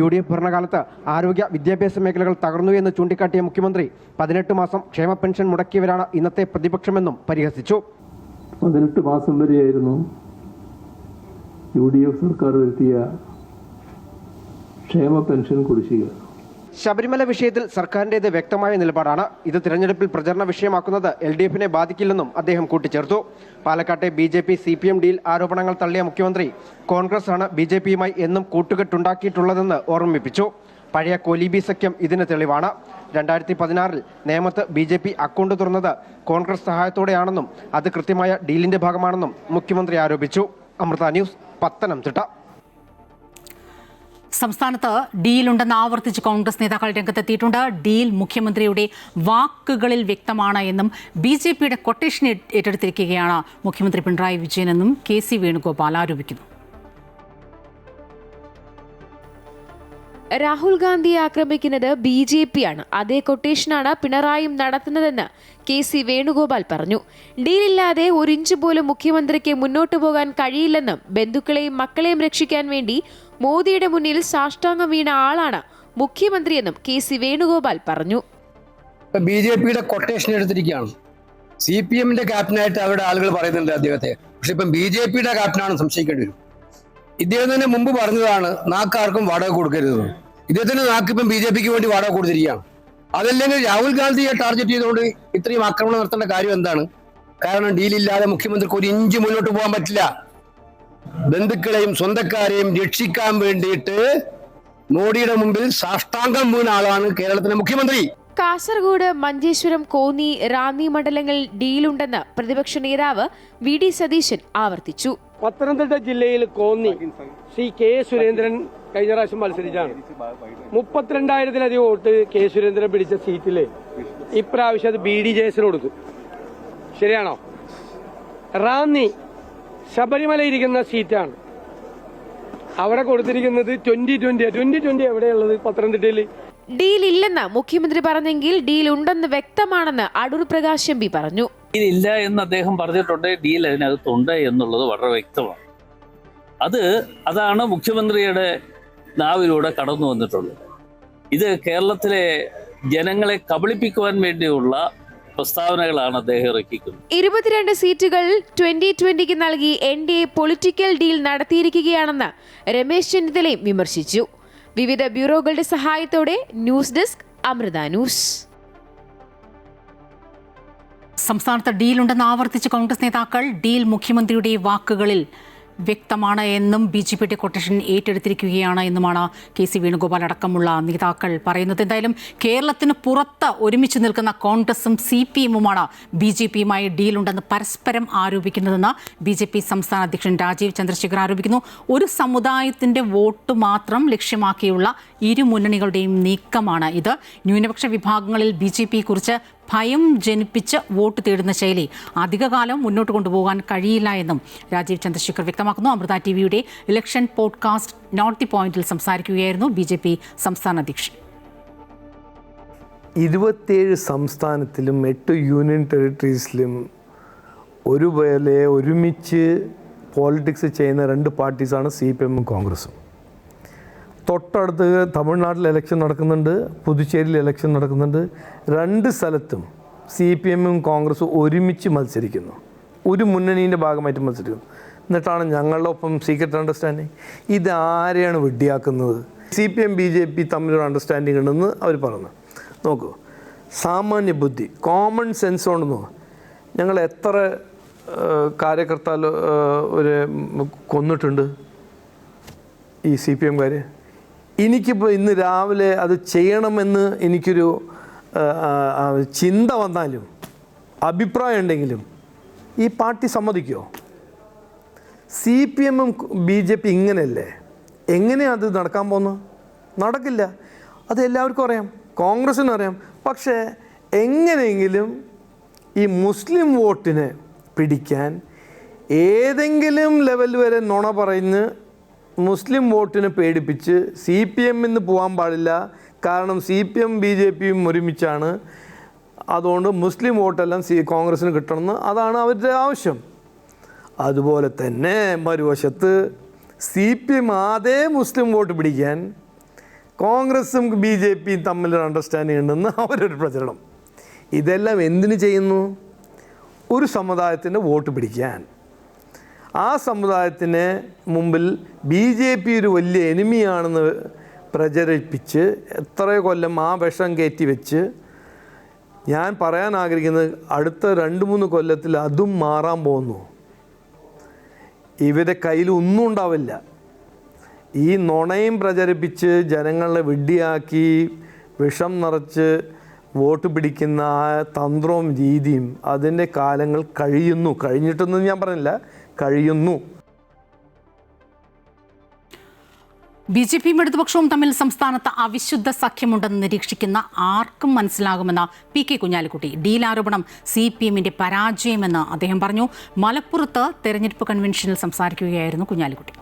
S9: UDF ഭരണകാലത്ത് ആരോഗ്യ വിദ്യാഭ്യാസ മേഖലകൾ തകർന്നു എന്ന് ചൂണ്ടിക്കാട്ടിയ മുഖ്യമന്ത്രി 18 മാസം ക്ഷേമ പെൻഷൻ മുടക്കിയവരാണ് ഇന്നത്തെ പ്രതിപക്ഷമെന്നും പരിഹസിച്ചു.
S6: 18 മാസം വരെയായിരുന്നു UDF സർക്കാർ വരുത്തിയ ക്ഷേമ പെൻഷൻ കുടിശ്ശിക.
S9: ശബരിമല വിഷയത്തിൽ സർക്കാരിൻ്റേത് വ്യക്തമായ നിലപാടാണ്. ഇത് തിരഞ്ഞെടുപ്പിൽ പ്രചരണ വിഷയമാക്കുന്നത് LDFനെ ബാധിക്കില്ലെന്നും അദ്ദേഹം കൂട്ടിച്ചേർത്തു. പാലക്കാട്ടെ BJP CPM ഡീൽ ആരോപണങ്ങൾ തള്ളിയ മുഖ്യമന്ത്രി കോൺഗ്രസ് ആണ് BJPയുമായി എന്നും കൂട്ടുകെട്ടുണ്ടാക്കിയിട്ടുള്ളതെന്ന് ഓർമ്മിപ്പിച്ചു. പഴയ കൊലീബി സഖ്യം ഇതിന് തെളിവാണ്. 2016 നേമത്ത് BJP അക്കൗണ്ട് തുറന്നത് കോൺഗ്രസ് സഹായത്തോടെയാണെന്നും അത് കൃത്യമായ ഡീലിന്റെ ഭാഗമാണെന്നും മുഖ്യമന്ത്രി ആരോപിച്ചു. അമൃത ന്യൂസ്, പത്തനംതിട്ട.
S1: സംസ്ഥാനത്ത് ഡീലുണ്ടെന്ന് ആവർത്തിച്ച് കോൺഗ്രസ് നേതാക്കൾ രംഗത്തെത്തിയിട്ടുണ്ട്. ഡീൽ മുഖ്യമന്ത്രിയുടെ വാക്കുകളിൽ വ്യക്തമാണ് എന്നും BJPയുടെ കൊട്ടേഷൻ ഏറ്റെടുത്തിരിക്കുകയാണ് മുഖ്യമന്ത്രി പിണറായി വിജയനെന്നും KC വേണുഗോപാൽ ആരോപിക്കുന്നു.
S10: രാഹുൽ ഗാന്ധിയെ ആക്രമിക്കുന്നത് BJPയാണ്. അതേ കൊട്ടേഷനാണ് പിണറായിയും നടത്തുന്നതെന്ന് KC വേണുഗോപാൽ പറഞ്ഞു. ഡീലില്ലാതെ 1 ഇഞ്ച് പോലും മുഖ്യമന്ത്രിക്ക് മുന്നോട്ടു പോകാൻ കഴിയില്ലെന്നും ബന്ധുക്കളെയും മക്കളെയും രക്ഷിക്കാൻ വേണ്ടി മോദിയുടെ മുന്നിൽ സാഷ്ടാംഗം വീണ ആളാണ് മുഖ്യമന്ത്രിയെന്നും KC വേണുഗോപാൽ പറഞ്ഞു.
S6: BJPയുടെ കൊട്ടേഷൻ എടുത്തിരിക്കുകയാണ്. CPMന്റെ ക്യാപ്റ്റനായിട്ട് അവരുടെ ആളുകൾ പറയുന്നുണ്ട് അദ്ദേഹത്തെ. പക്ഷെ ഇപ്പം BJPയുടെ ക്യാപ്റ്റനാണ് സംശയിക്കേണ്ടി വരും. ഇദ്ദേഹം തന്നെ മുമ്പ് പറഞ്ഞതാണ് നാക്കാർക്കും വാടക കൊടുക്കരുത്. ഇദ്ദേഹത്തിന് നാക്കിപ്പം BJPക്ക് വേണ്ടി വാടക കൊടുത്തിരിക്കുകയാണ്. അതല്ലെങ്കിൽ രാഹുൽ ഗാന്ധിയെ ടാർഗറ്റ് ചെയ്തുകൊണ്ട് ഇത്രയും ആക്രമണം നടത്തേണ്ട കാര്യം എന്താണ്? കാരണം ഡീലില്ലാതെ മുഖ്യമന്ത്രിക്ക് 1 ഇഞ്ച് മുന്നോട്ട് പോകാൻ പറ്റില്ല. ബന്ധുക്കളെയും സ്വന്തക്കാരെയും രക്ഷിക്കാൻ വേണ്ടിയിട്ട് മോഡിയുടെ മുമ്പിൽ സാഷ്ടാംഗം വീണ ആളാണ് കേരളത്തിലെ മുഖ്യമന്ത്രി.
S10: കാസർഗോഡ്, മഞ്ചേശ്വരം, കോന്നി, റാന്നി മണ്ഡലങ്ങളിൽ ഡീലുണ്ടെന്ന് പ്രതിപക്ഷ നേതാവ് വി.ഡി. സതീശൻ ആവർത്തിച്ചു.
S4: പത്തനംതിട്ട ജില്ലയിൽ കോന്നി ശ്രീ കെ സുരേന്ദ്രൻ കഴിഞ്ഞ പ്രാവശ്യം മത്സരിച്ചാണ്. 32,000-ലധികം വോട്ട് കെ സുരേന്ദ്രൻ പിടിച്ച സീറ്റില് ഇപ്രാവശ്യം അത് BDJS കൊടുത്തു. ശരിയാണോ? റാന്നി ശബരിമല ഇരിക്കുന്ന സീറ്റാണ്. അവിടെ കൊടുത്തിരിക്കുന്നത് 2020 എവിടെയുള്ളത്? പത്തനംതിട്ടയിൽ.
S10: ഡീൽ ഇല്ലെന്ന് മുഖ്യമന്ത്രി പറഞ്ഞെങ്കിൽ ഡീൽ ഉണ്ടെന്ന് വ്യക്തമാണെന്ന് അടൂർ പ്രകാശ് എം.പി പറഞ്ഞു.
S11: ഡീലില്ല എന്ന് അദ്ദേഹം പറഞ്ഞിട്ടുണ്ട്. ഡീൽ അതിനകത്തുണ്ട് എന്നുള്ളത് വളരെ വ്യക്തമാണ്. അതാണ് മുഖ്യമന്ത്രിയുടെ നാവിലൂടെ കടന്നു വന്നിട്ടുള്ളത്. ഇത് കേരളത്തിലെ ജനങ്ങളെ കബളിപ്പിക്കുവാൻ വേണ്ടിയുള്ള പ്രസ്താവനകളാണ് അദ്ദേഹം ഇറക്കിക്കുന്നത്.
S10: 22 സീറ്റുകൾ 2020 നൽകി NDA പൊളിറ്റിക്കൽ ഡീൽ നടത്തിയിരിക്കുകയാണെന്ന് രമേശ് ചെന്നിത്തലയും വിമർശിച്ചു. വിവിധ ബ്യൂറോകളുടെ സഹായത്തോടെ ന്യൂസ് ഡെസ്ക് അമൃത ന്യൂസ്.
S1: സംസ്ഥാനത്ത് ഡീലുണ്ടെന്ന് ആവർത്തിച്ച് കോൺഗ്രസ് നേതാക്കൾ. ഡീൽ മുഖ്യമന്ത്രിയുടെ വാക്കുകളിൽ വ്യക്തമാണ് എന്നും BJPയുടെ കൊട്ടേഷൻ ഏറ്റെടുത്തിരിക്കുകയാണ് എന്നുമാണ് KC വേണുഗോപാൽ അടക്കമുള്ള നേതാക്കൾ പറയുന്നത്. എന്തായാലും കേരളത്തിന് പുറത്ത് ഒരുമിച്ച് നിൽക്കുന്ന കോൺഗ്രസും CPM-ഉമാണ് BJPയുമായി ഡീലുണ്ടെന്ന് പരസ്പരം ആരോപിക്കുന്നതെന്ന് BJP സംസ്ഥാന അധ്യക്ഷൻ രാജീവ് ചന്ദ്രശേഖർ ആരോപിക്കുന്നു. ഒരു സമുദായത്തിൻ്റെ വോട്ട് മാത്രം ലക്ഷ്യമാക്കിയുള്ള ഇരു മുന്നണികളുടെയും നീക്കമാണ് ഇത്. ന്യൂനപക്ഷ വിഭാഗങ്ങളിൽ BJPയെക്കുറിച്ച് ഭയം ജനിപ്പിച്ച് വോട്ട് തേടുന്ന ശൈലി അധികകാലം മുന്നോട്ട് കൊണ്ടുപോകാൻ കഴിയില്ല എന്നും രാജീവ് ചന്ദ്രശേഖർ വ്യക്തമാക്കുന്നു. അമൃത TVയുടെ ഇലക്ഷൻ പോഡ്കാസ്റ്റ് നോട്ട് ദി പോയിന്റിൽ സംസാരിക്കുകയായിരുന്നു BJP സംസ്ഥാന അധ്യക്ഷൻ.
S12: 27 സംസ്ഥാനത്തിലും 8 യൂണിയൻ ടെറിട്ടറീസിലും ഒരുപോലെ ഒരുമിച്ച് പോളിറ്റിക്സ് ചെയ്യുന്ന 2 പാർട്ടീസാണ് CPM-ഉം കോൺഗ്രസും. തൊട്ടടുത്ത് തമിഴ്നാട്ടിൽ ഇലക്ഷൻ നടക്കുന്നുണ്ട്, പുതുച്ചേരിയിൽ ഇലക്ഷൻ നടക്കുന്നുണ്ട്. 2 സ്ഥലത്തും CPM-ഉം കോൺഗ്രസും ഒരുമിച്ച് മത്സരിക്കുന്നു, ഒരു മുന്നണീൻ്റെ ഭാഗമായിട്ട് മത്സരിക്കുന്നു. എന്നിട്ടാണ് ഞങ്ങളുടെ ഒപ്പം സീക്രട്ട് അണ്ടർസ്റ്റാൻഡിങ്. ഇതാരെയാണ് വെട്ടിയാക്കുന്നത്? CPM BJP തമ്മിലൊരു അണ്ടർസ്റ്റാൻഡിങ് ഉണ്ടെന്ന് അവർ പറഞ്ഞു. നോക്കൂ, സാമാന്യ ബുദ്ധി, കോമൺ സെൻസ് കൊണ്ടൊന്നു ഞങ്ങൾ എത്ര കാര്യകർത്താൽ ഒരു കൊന്നിട്ടുണ്ട് ഈ CPM-കാർ. എനിക്കിപ്പോൾ ഇന്ന് രാവിലെ അത് ചെയ്യണമെന്ന് എനിക്കൊരു ചിന്ത വന്നാലും അഭിപ്രായം ഉണ്ടെങ്കിലും ഈ പാർട്ടി സമ്മതിക്കുമോ? CPM-ഉം BJP ഇങ്ങനെയല്ലേ? എങ്ങനെയാണ് അത് നടക്കാൻ പോകുന്നത്? നടക്കില്ല. അത് എല്ലാവർക്കും അറിയാം, കോൺഗ്രസിനും അറിയാം. പക്ഷേ എങ്ങനെയെങ്കിലും ഈ മുസ്ലിം വോട്ടിനെ പിടിക്കാൻ ഏതെങ്കിലും ലെവൽ വരെ നുണ പറഞ്ഞ് മുസ്ലിം വോട്ടിനെ പേടിപ്പിച്ച് CPM-ന്ന് പോകാൻ പാടില്ല. കാരണം CPM BJPയും ഒരുമിച്ചാണ്. അതുകൊണ്ട് മുസ്ലിം വോട്ടെല്ലാം കോൺഗ്രസ്സിന് കിട്ടണമെന്ന് അതാണ് അവരുടെ ആവശ്യം. അതുപോലെ തന്നെ മറുവശത്ത് CPM അതേ മുസ്ലിം വോട്ട് പിടിക്കാൻ കോൺഗ്രസും BJPയും തമ്മിലൊരു അണ്ടർസ്റ്റാൻഡിങ് ഉണ്ടെന്ന് അവരൊരു പ്രചരണം. ഇതെല്ലാം എന്തിനു ചെയ്യുന്നു? ഒരു സമുദായത്തിൻ്റെ വോട്ട് പിടിക്കാൻ. ആ സമുദായത്തിന് മുമ്പിൽ BJP ഒരു വലിയ എനിമിയാണെന്ന് പ്രചരിപ്പിച്ച് എത്രയോ കൊല്ലം ആ വിഷം കയറ്റി വെച്ച്, ഞാൻ പറയാൻ ആഗ്രഹിക്കുന്നത് അടുത്ത 2-3 കൊല്ലത്തിൽ അതും മാറാൻ പോകുന്നു. ഇവരുടെ കയ്യിൽ ഒന്നും ഉണ്ടാവില്ല. ഈ നുണയും പ്രചരിപ്പിച്ച് ജനങ്ങളെ വിഡ്ഢിയാക്കി വിഷം നിറച്ച് വോട്ട് പിടിക്കുന്ന ആ തന്ത്രവും രീതിയും അതിൻ്റെ കാലങ്ങൾ കഴിഞ്ഞിട്ടൊന്നും ഞാൻ പറഞ്ഞില്ല, കഴിയുന്നു.
S1: BJPയും ഇടതുപക്ഷവും തമ്മിൽ സംസ്ഥാനത്ത് അവിശുദ്ധ സഖ്യമുണ്ടെന്ന് നിരീക്ഷിക്കുന്ന ആർക്കും മനസ്സിലാകുമെന്ന് PK കുഞ്ഞാലിക്കുട്ടി. ഡീൽ ആരോപണം CPM-ന്റെ പരാജയമെന്ന് അദ്ദേഹം പറഞ്ഞു. മലപ്പുറത്ത് തെരഞ്ഞെടുപ്പ് കൺവെൻഷനിൽ സംസാരിക്കുകയായിരുന്നു കുഞ്ഞാലിക്കുട്ടി.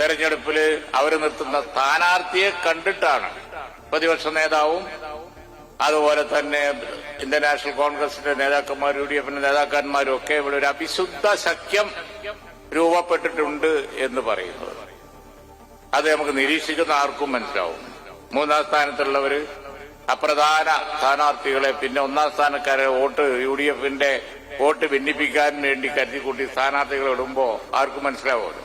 S13: തെരഞ്ഞെടുപ്പിൽ അവർ നിർത്തുന്ന സ്ഥാനാർത്ഥിയെ കണ്ടിട്ടാണ് പ്രതിപക്ഷ നേതാവും അതുപോലെ തന്നെ ഇന്ത്യൻ നാഷണൽ കോൺഗ്രസിന്റെ നേതാക്കന്മാർ, UDF-ന്റെ നേതാക്കന്മാരും ഒക്കെ ഇവിടെ ഒരു അവിശുദ്ധ സഖ്യം രൂപപ്പെട്ടിട്ടുണ്ട് എന്ന് പറയുന്നത്. അത് നമുക്ക് നിരീക്ഷിക്കുന്ന ആർക്കും മനസ്സിലാവും. 3ാം സ്ഥാനത്തുള്ളവര് അപ്രധാന സ്ഥാനാർത്ഥികളെ പിന്നെ 1ാം സ്ഥാനക്കാരെ വോട്ട് UDF-ന്റെ വോട്ട് ഭിന്നിപ്പിക്കാൻ വേണ്ടി കരുതിക്കൂട്ടി സ്ഥാനാർത്ഥികളെ ഇടുമ്പോൾ ആർക്കും മനസ്സിലാവുമല്ലോ,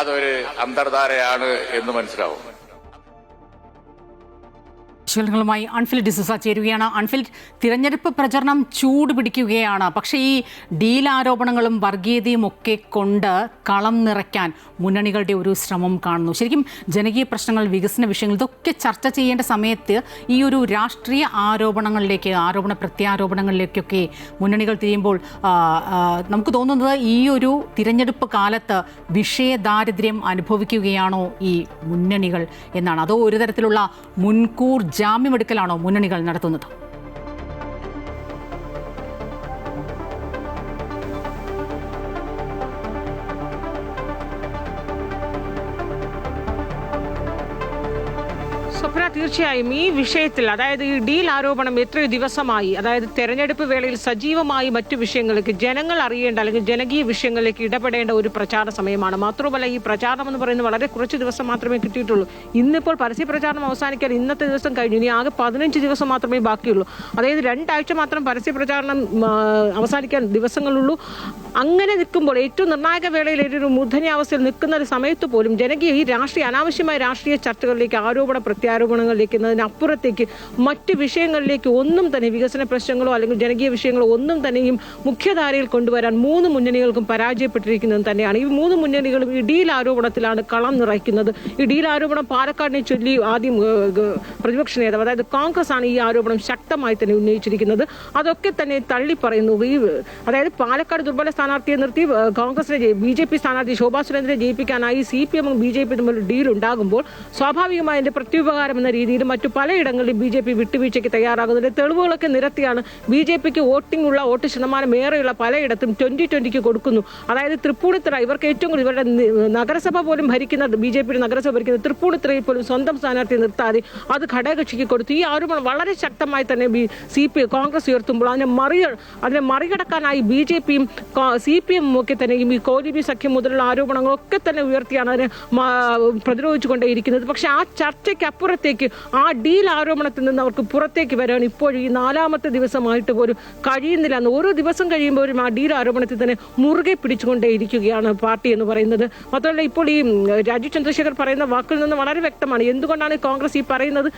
S13: അതൊരു അന്തർധാരയാണ് എന്ന് മനസ്സിലാവും.
S1: വിശകലനങ്ങളുമായി അൺഫിൽ ഡിസൂസ ചേരുകയാണ്. അൺഫിൽ, തിരഞ്ഞെടുപ്പ് പ്രചരണം ചൂട് പിടിക്കുകയാണ്. പക്ഷേ ഈ ഡീൽ ആരോപണങ്ങളും വർഗീയതയും ഒക്കെ കൊണ്ട് കളം നിറയ്ക്കാൻ മുന്നണികളുടെ ഒരു ശ്രമം കാണുന്നു. ശരിക്കും ജനകീയ പ്രശ്നങ്ങൾ, വികസന വിഷയങ്ങൾ ഇതൊക്കെ ചർച്ച ചെയ്യേണ്ട സമയത്ത് ഈ ഒരു രാഷ്ട്രീയ ആരോപണങ്ങളിലേക്ക്, പ്രത്യാരോപണങ്ങളിലേക്കൊക്കെ മുന്നണികൾ തിരിയുമ്പോൾ നമുക്ക് തോന്നുന്നത് ഈ ഒരു തിരഞ്ഞെടുപ്പ് കാലത്ത് വിഷയദാരിദ്ര്യം അനുഭവിക്കുകയാണോ ഈ മുന്നണികൾ എന്നാണ്. അതോ ഒരു തരത്തിലുള്ള മുൻകൂർ ജാമ്യമെടുക്കലാണോ മുന്നണികൾ നടത്തുന്നത്?
S14: സ്വപ്ന, തീർച്ചയായും ഈ വിഷയത്തിൽ, അതായത് ഈ ഡീൽ ആരോപണം എത്രയോ ദിവസമായി, അതായത് തെരഞ്ഞെടുപ്പ് വേളയിൽ സജീവമായി മറ്റു വിഷയങ്ങളിലേക്ക് ജനങ്ങൾ അറിയേണ്ട അല്ലെങ്കിൽ ജനകീയ വിഷയങ്ങളിലേക്ക് ഇടപെടേണ്ട ഒരു പ്രചാരണ സമയമാണ്. മാത്രമല്ല ഈ പ്രചാരണം എന്ന് പറയുന്നത് വളരെ കുറച്ച് ദിവസം മാത്രമേ കിട്ടിയിട്ടുള്ളൂ. ഇന്നിപ്പോൾ പരസ്യ പ്രചാരണം അവസാനിക്കാൻ ഇന്നത്തെ ദിവസം കഴിഞ്ഞു. ഇനി ആകെ 15 ദിവസം മാത്രമേ ബാക്കിയുള്ളൂ. അതായത് 2 ആഴ്ച മാത്രം പരസ്യ പ്രചാരണം അവസാനിക്കാൻ ദിവസങ്ങളുള്ളൂ. അങ്ങനെ നിൽക്കുമ്പോൾ ഏറ്റവും നിർണായക വേളയിൽ ഒരു മൂർധന്യാവസ്ഥയിൽ നിൽക്കുന്ന ഒരു സമയത്ത് പോലും ജനകീയ ഈ അനാവശ്യമായ രാഷ്ട്രീയ ചർച്ചകളിലേക്ക്, പ്രത്യാരോപണങ്ങളിലേക്ക് എന്നതിനപ്പുറത്തേക്ക് മറ്റ് വിഷയങ്ങളിലേക്ക് ഒന്നും തന്നെ, വികസന പ്രശ്നങ്ങളോ അല്ലെങ്കിൽ ജനകീയ വിഷയങ്ങളോ ഒന്നും തന്നെയും മുഖ്യധാരയിൽ കൊണ്ടുവരാൻ 3 മുന്നണികൾക്കും പരാജയപ്പെട്ടിരിക്കുന്നത് തന്നെയാണ്. ഈ 3 മുന്നണികളും ഈ ഡീൽ ആരോപണത്തിലാണ് കളം നിറയ്ക്കുന്നത്. ഈ ഡീൽ ആരോപണം പാലക്കാടിനെ ചൊല്ലി ആദ്യം പ്രതിപക്ഷ നേതാവ്, അതായത് കോൺഗ്രസ് ആണ് ഈ ആരോപണം ശക്തമായി തന്നെ ഉന്നയിച്ചിരിക്കുന്നത്. അതൊക്കെ തന്നെ തള്ളിപ്പറയുന്നു. അതായത് പാലക്കാട് ദുർബല സ്ഥാനാർത്ഥിയെ നിർത്തി കോൺഗ്രസിനെ BJP സ്ഥാനാർത്ഥി ശോഭാ സുരേന്ദ്രനെ ജയിപ്പിക്കാനായി CPM ഉം BJP തമ്മിൽ ഡീൽ ഉണ്ടാകുമ്പോൾ സ്വാഭാവികമായി അതിന്റെ പ്രത്യുപകാരം എന്ന രീതിയിൽ മറ്റു പലയിടങ്ങളിലും BJP വിട്ടുവീഴ്ചയ്ക്ക് തയ്യാറാകുന്നുണ്ട്. തെളിവുകളൊക്കെ നിരത്തിയാണ് BJPക്ക് വോട്ട് ശതമാനം ഏറെയുള്ള പലയിടത്തും 2020 കൊടുക്കുന്നു. അതായത് തൃപ്പൂണിത്തുറ, ഇവർക്ക് ഏറ്റവും കൂടുതൽ ഇവരുടെ നഗരസഭ പോലും ഭരിക്കുന്ന BJPയുടെ നഗരസഭ ഭരിക്കുന്ന തൃപ്പൂണിത്തുറയിൽ പോലും സ്വന്തം സ്ഥാനാർത്ഥിയെ നിർത്താതെ അത് ഘടകകക്ഷിക്ക് കൊടുത്തു. ഈ ആരോപണം വളരെ ശക്തമായി തന്നെ കോൺഗ്രസ് ഉയർത്തുമ്പോൾ അതിനെ മറികടക്കാനായി BJPയും CPM ഒക്കെ തന്നെയും ഈ കോലിബി സഖ്യം മുതലുള്ള ആരോപണങ്ങളൊക്കെ തന്നെ ഉയർത്തിയാണ് അതിനെ പ്രതിരോധിച്ചുകൊണ്ടേയിരിക്കുന്നത്. പക്ഷെ ആ ചർച്ചയ്ക്ക് അപ്പുറത്തേക്ക്, ആ ഡീൽ ആരോപണത്തിൽ നിന്ന് അവർക്ക് പുറത്തേക്ക് വരാൻ ഇപ്പോഴും ഈ 4ാമത്തെ ദിവസമായിട്ട് പോലും കഴിയുന്നില്ല. ഓരോ ദിവസം കഴിയുമ്പോഴും ആ ഡീൽ ആരോപണത്തിൽ തന്നെ മുറുകെ പിടിച്ചുകൊണ്ടേയിരിക്കുകയാണ് പാർട്ടി എന്ന് പറയുന്നത്. മാത്രമല്ല ഇപ്പോൾ ഈ രാജീവ് ചന്ദ്രശേഖർ പറയുന്ന വാക്കിൽ നിന്ന് വളരെ വ്യക്തമാണ് എന്തുകൊണ്ടാണ് കോൺഗ്രസ് ഈ പറയുന്നത്.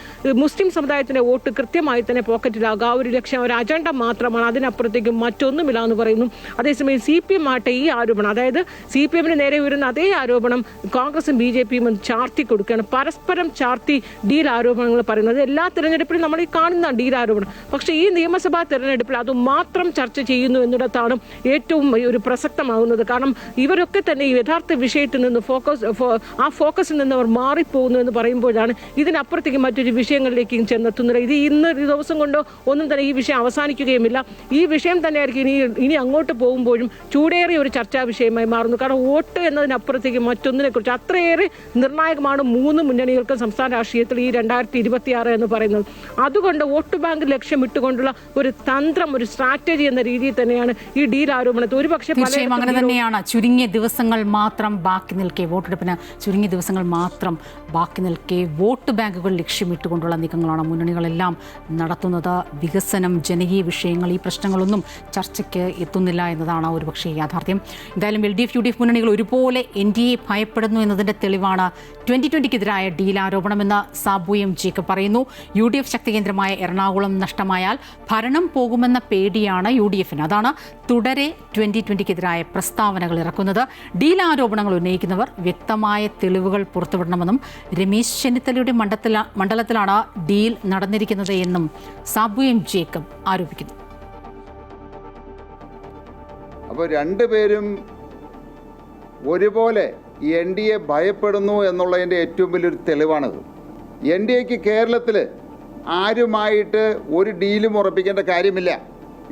S14: മുസ്ലിം സമുദായത്തിന്റെ വോട്ട് കൃത്യമായി തന്നെ പോക്കറ്റിലാകുക, ആ ഒരു ലക്ഷ്യം, ഒരു അജണ്ട മാത്രമാണ്, അതിനപ്പുറത്തേക്ക് മറ്റൊന്നുമില്ല എന്ന് പറയുന്നു. അതേസമയം CPM ആട്ടെ ഈ ആരോപണം, അതായത് CPMന് നേരെ ഉയരുന്ന അതേ ആരോപണം കോൺഗ്രസും BJPയും ചാർത്തി കൊടുക്കുകയാണ്. പരസ്പരം ചാർത്തി ഡീൽ ആരോപണങ്ങൾ പറയുന്നത് എല്ലാ തെരഞ്ഞെടുപ്പിലും നമ്മൾ ഈ കാണുന്ന ഡീൽ ആരോപണം. പക്ഷേ ഈ നിയമസഭാ തെരഞ്ഞെടുപ്പിൽ അത് മാത്രം ചർച്ച ചെയ്യുന്നു എന്നിടത്താണ് ഏറ്റവും ഒരു പ്രസക്തമാകുന്നത്. കാരണം ഇവരൊക്കെ തന്നെ ഈ യഥാർത്ഥ വിഷയത്തിൽ നിന്ന് ഫോക്കസിൽ നിന്ന് അവർ മാറിപ്പോകുന്നു എന്ന് പറയുമ്പോഴാണ് ഇതിനപ്പുറത്തേക്ക് മറ്റൊരു വിഷയങ്ങളിലേക്കും ചെന്നെത്തുന്നത്. ഇത് ഒരു ദിവസം കൊണ്ടോ ഒന്നും തന്നെ ഈ വിഷയം അവസാനിക്കുകയുമില്ല. ഈ വിഷയം തന്നെയായിരിക്കും ഇനി അങ്ങോട്ട് പോകുമ്പോഴും ചൂടേറിയ ഒരു ചർച്ചാ വിഷയമായി മാറുന്നു. കാരണം വോട്ട് എന്നതിനപ്പുറത്തേക്ക് മറ്റൊന്നിനെ കുറിച്ച് അത്രയേറെ നിർണായകമാണ് 3 മുന്നണികൾക്കും സംസ്ഥാന രാഷ്ട്രീയത്തിൽ ഈ 2026 എന്ന് പറയുന്നത്. അതുകൊണ്ട് വോട്ട് ബാങ്ക് ലക്ഷ്യമിട്ടുകൊണ്ടുള്ള ഒരു തന്ത്രം, ഒരു സ്ട്രാറ്റജി എന്ന രീതിയിൽ തന്നെയാണ് ഈ ഡീൽ ആരോപണത്തിൽ ഒരുപക്ഷെ
S1: അങ്ങനെ തന്നെയാണ്. ചുരുങ്ങിയ ദിവസങ്ങൾ മാത്രം ബാക്കി നിൽക്കെ, വോട്ടെടുപ്പിന് ചുരുങ്ങിയ ദിവസങ്ങൾ മാത്രം ബാക്കി നിൽക്കെ വോട്ട് ബാങ്കുകൾ ലക്ഷ്യമിട്ടുകൊണ്ടുള്ള നീക്കങ്ങളാണ് മുന്നണികളെല്ലാം നടത്തുന്നത്. വികസനം, ജനകീയ വിഷയങ്ങൾ, ഈ പ്രശ്നങ്ങളൊന്നും ചർച്ചയ്ക്ക് എത്തുന്നില്ല എന്നതാണ് ഒരുപക്ഷെ യാഥാർത്ഥ്യം. എന്തായാലും LDF UDF മുന്നണികൾ ഒരുപോലെ NDA ഭയപ്പെടുന്നു എന്നതിൻ്റെ തെളിവാണ് 2020-ക്കെതിരായ ഡീൽ ആരോപണമെന്ന് സാബു M ജേക്കബ് പറയുന്നു. UDF ശക്തികേന്ദ്രമായ എറണാകുളം നഷ്ടമായാൽ ഭരണം പോകുമെന്ന പേടിയാണ് UDFന്. അതാണ് തുടരെ 2020-ക്കെതിരായ പ്രസ്താവനകൾ ഇറക്കുന്നത്. ഡീൽ ആരോപണങ്ങൾ ഉന്നയിക്കുന്നവർ വ്യക്തമായ തെളിവുകൾ പുറത്തുവിടണമെന്നും രമേശ് ചെന്നിത്തലയുടെ മണ്ഡലത്തിലാണ് ഡീൽ നടന്നിരിക്കുന്നത് എന്നും സാബു M ജേക്കബ് ആരോപിക്കുന്നു.
S15: അപ്പോൾ രണ്ടുപേരും ഒരുപോലെ NDA ഭയപ്പെടുന്നു എന്നുള്ളതിൻ്റെ ഏറ്റവും വലിയൊരു തെളിവാണത്. NDAക്ക് കേരളത്തിൽ ആരുമായിട്ട് ഒരു ഡീലും ഉറപ്പിക്കേണ്ട കാര്യമില്ല.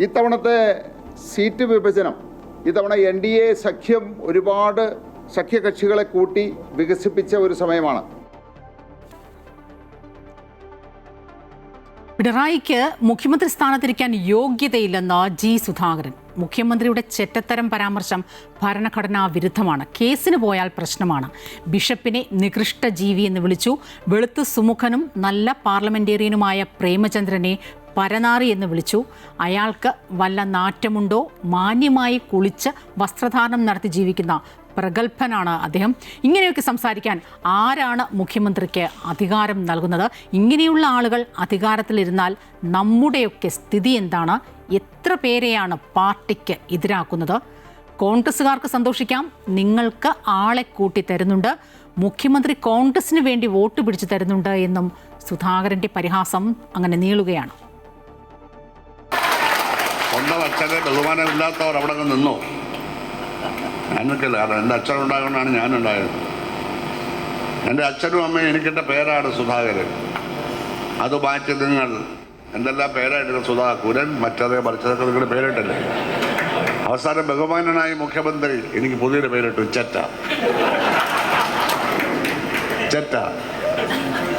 S15: ഇത്തവണത്തെ സീറ്റ് വിഭജനം, ഇത്തവണ NDA സഖ്യം ഒരുപാട് സഖ്യകക്ഷികളെ കൂട്ടി വികസിപ്പിച്ച ഒരു സമയമാണ്.
S1: പിണറായിക്ക് മുഖ്യമന്ത്രി സ്ഥാനത്തിരിക്കാൻ യോഗ്യതയില്ലെന്ന് G സുധാകരൻ. മുഖ്യമന്ത്രിയുടെ ചെറ്റത്തരം പരാമർശം ഭരണഘടനാ വിരുദ്ധമാണ്. കേസിന് പോയാൽ പ്രശ്നമാണ്. ബിഷപ്പിനെ നികൃഷ്ട ജീവി എന്ന് വിളിച്ചു. വെളുത്ത് സുമുഖനും നല്ല പാർലമെന്റേറിയനുമായ പ്രേമചന്ദ്രനെ പരനാറി എന്ന് വിളിച്ചു. അയാൾക്ക് വല്ല നാറ്റമുണ്ടോ? മാന്യമായി കുളിച്ച് വസ്ത്രധാരണം നടത്തി ജീവിക്കുന്ന പ്രഗത്ഭനാണ് അദ്ദേഹം. ഇങ്ങനെയൊക്കെ സംസാരിക്കാൻ ആരാണ് മുഖ്യമന്ത്രിക്ക് അധികാരം നൽകുന്നത്? ഇങ്ങനെയുള്ള ആളുകൾ അധികാരത്തിലിരുന്നാൽ നമ്മുടെയൊക്കെ സ്ഥിതി എന്താണ്? എത്ര പേരെയാണ് പാർട്ടിക്ക് എതിരാക്കുന്നത്? കോൺഗ്രസ്സുകാർക്ക് സന്തോഷിക്കാം, നിങ്ങൾക്ക് ആളെ കൂട്ടി തരുന്നുണ്ട്, മുഖ്യമന്ത്രി കോൺഗ്രസിന് വേണ്ടി വോട്ട് പിടിച്ചു തരുന്നുണ്ട് എന്നും സുധാകരന്റെ പരിഹാസം അങ്ങനെ നീളുകയാണ്.
S7: സ്വന്തം അച്ഛനെ ബഹുമാനമില്ലാത്തവർ അവിടെ നിന്നോ? ഞാനൊക്കെയല്ല, കാരണം എൻ്റെ അച്ഛനുണ്ടാകൊണ്ടാണ് ഞാനുണ്ടായത്. എൻ്റെ അച്ഛനും അമ്മയും എനിക്കിട്ട പേരാണ് സുധാകരൻ. അത് മാറ്റി നിങ്ങൾ എന്തെല്ലാം പേരായിട്ട് സുധാകുരൻ മറ്റതേ മറിച്ചതൊക്കെ നിങ്ങളുടെ പേരിട്ടല്ലേ? അവസാനം ബഹുമാനനായ മുഖ്യമന്ത്രി എനിക്ക് പുതിയൊരു പേരിട്ടു, ചെറ്റ.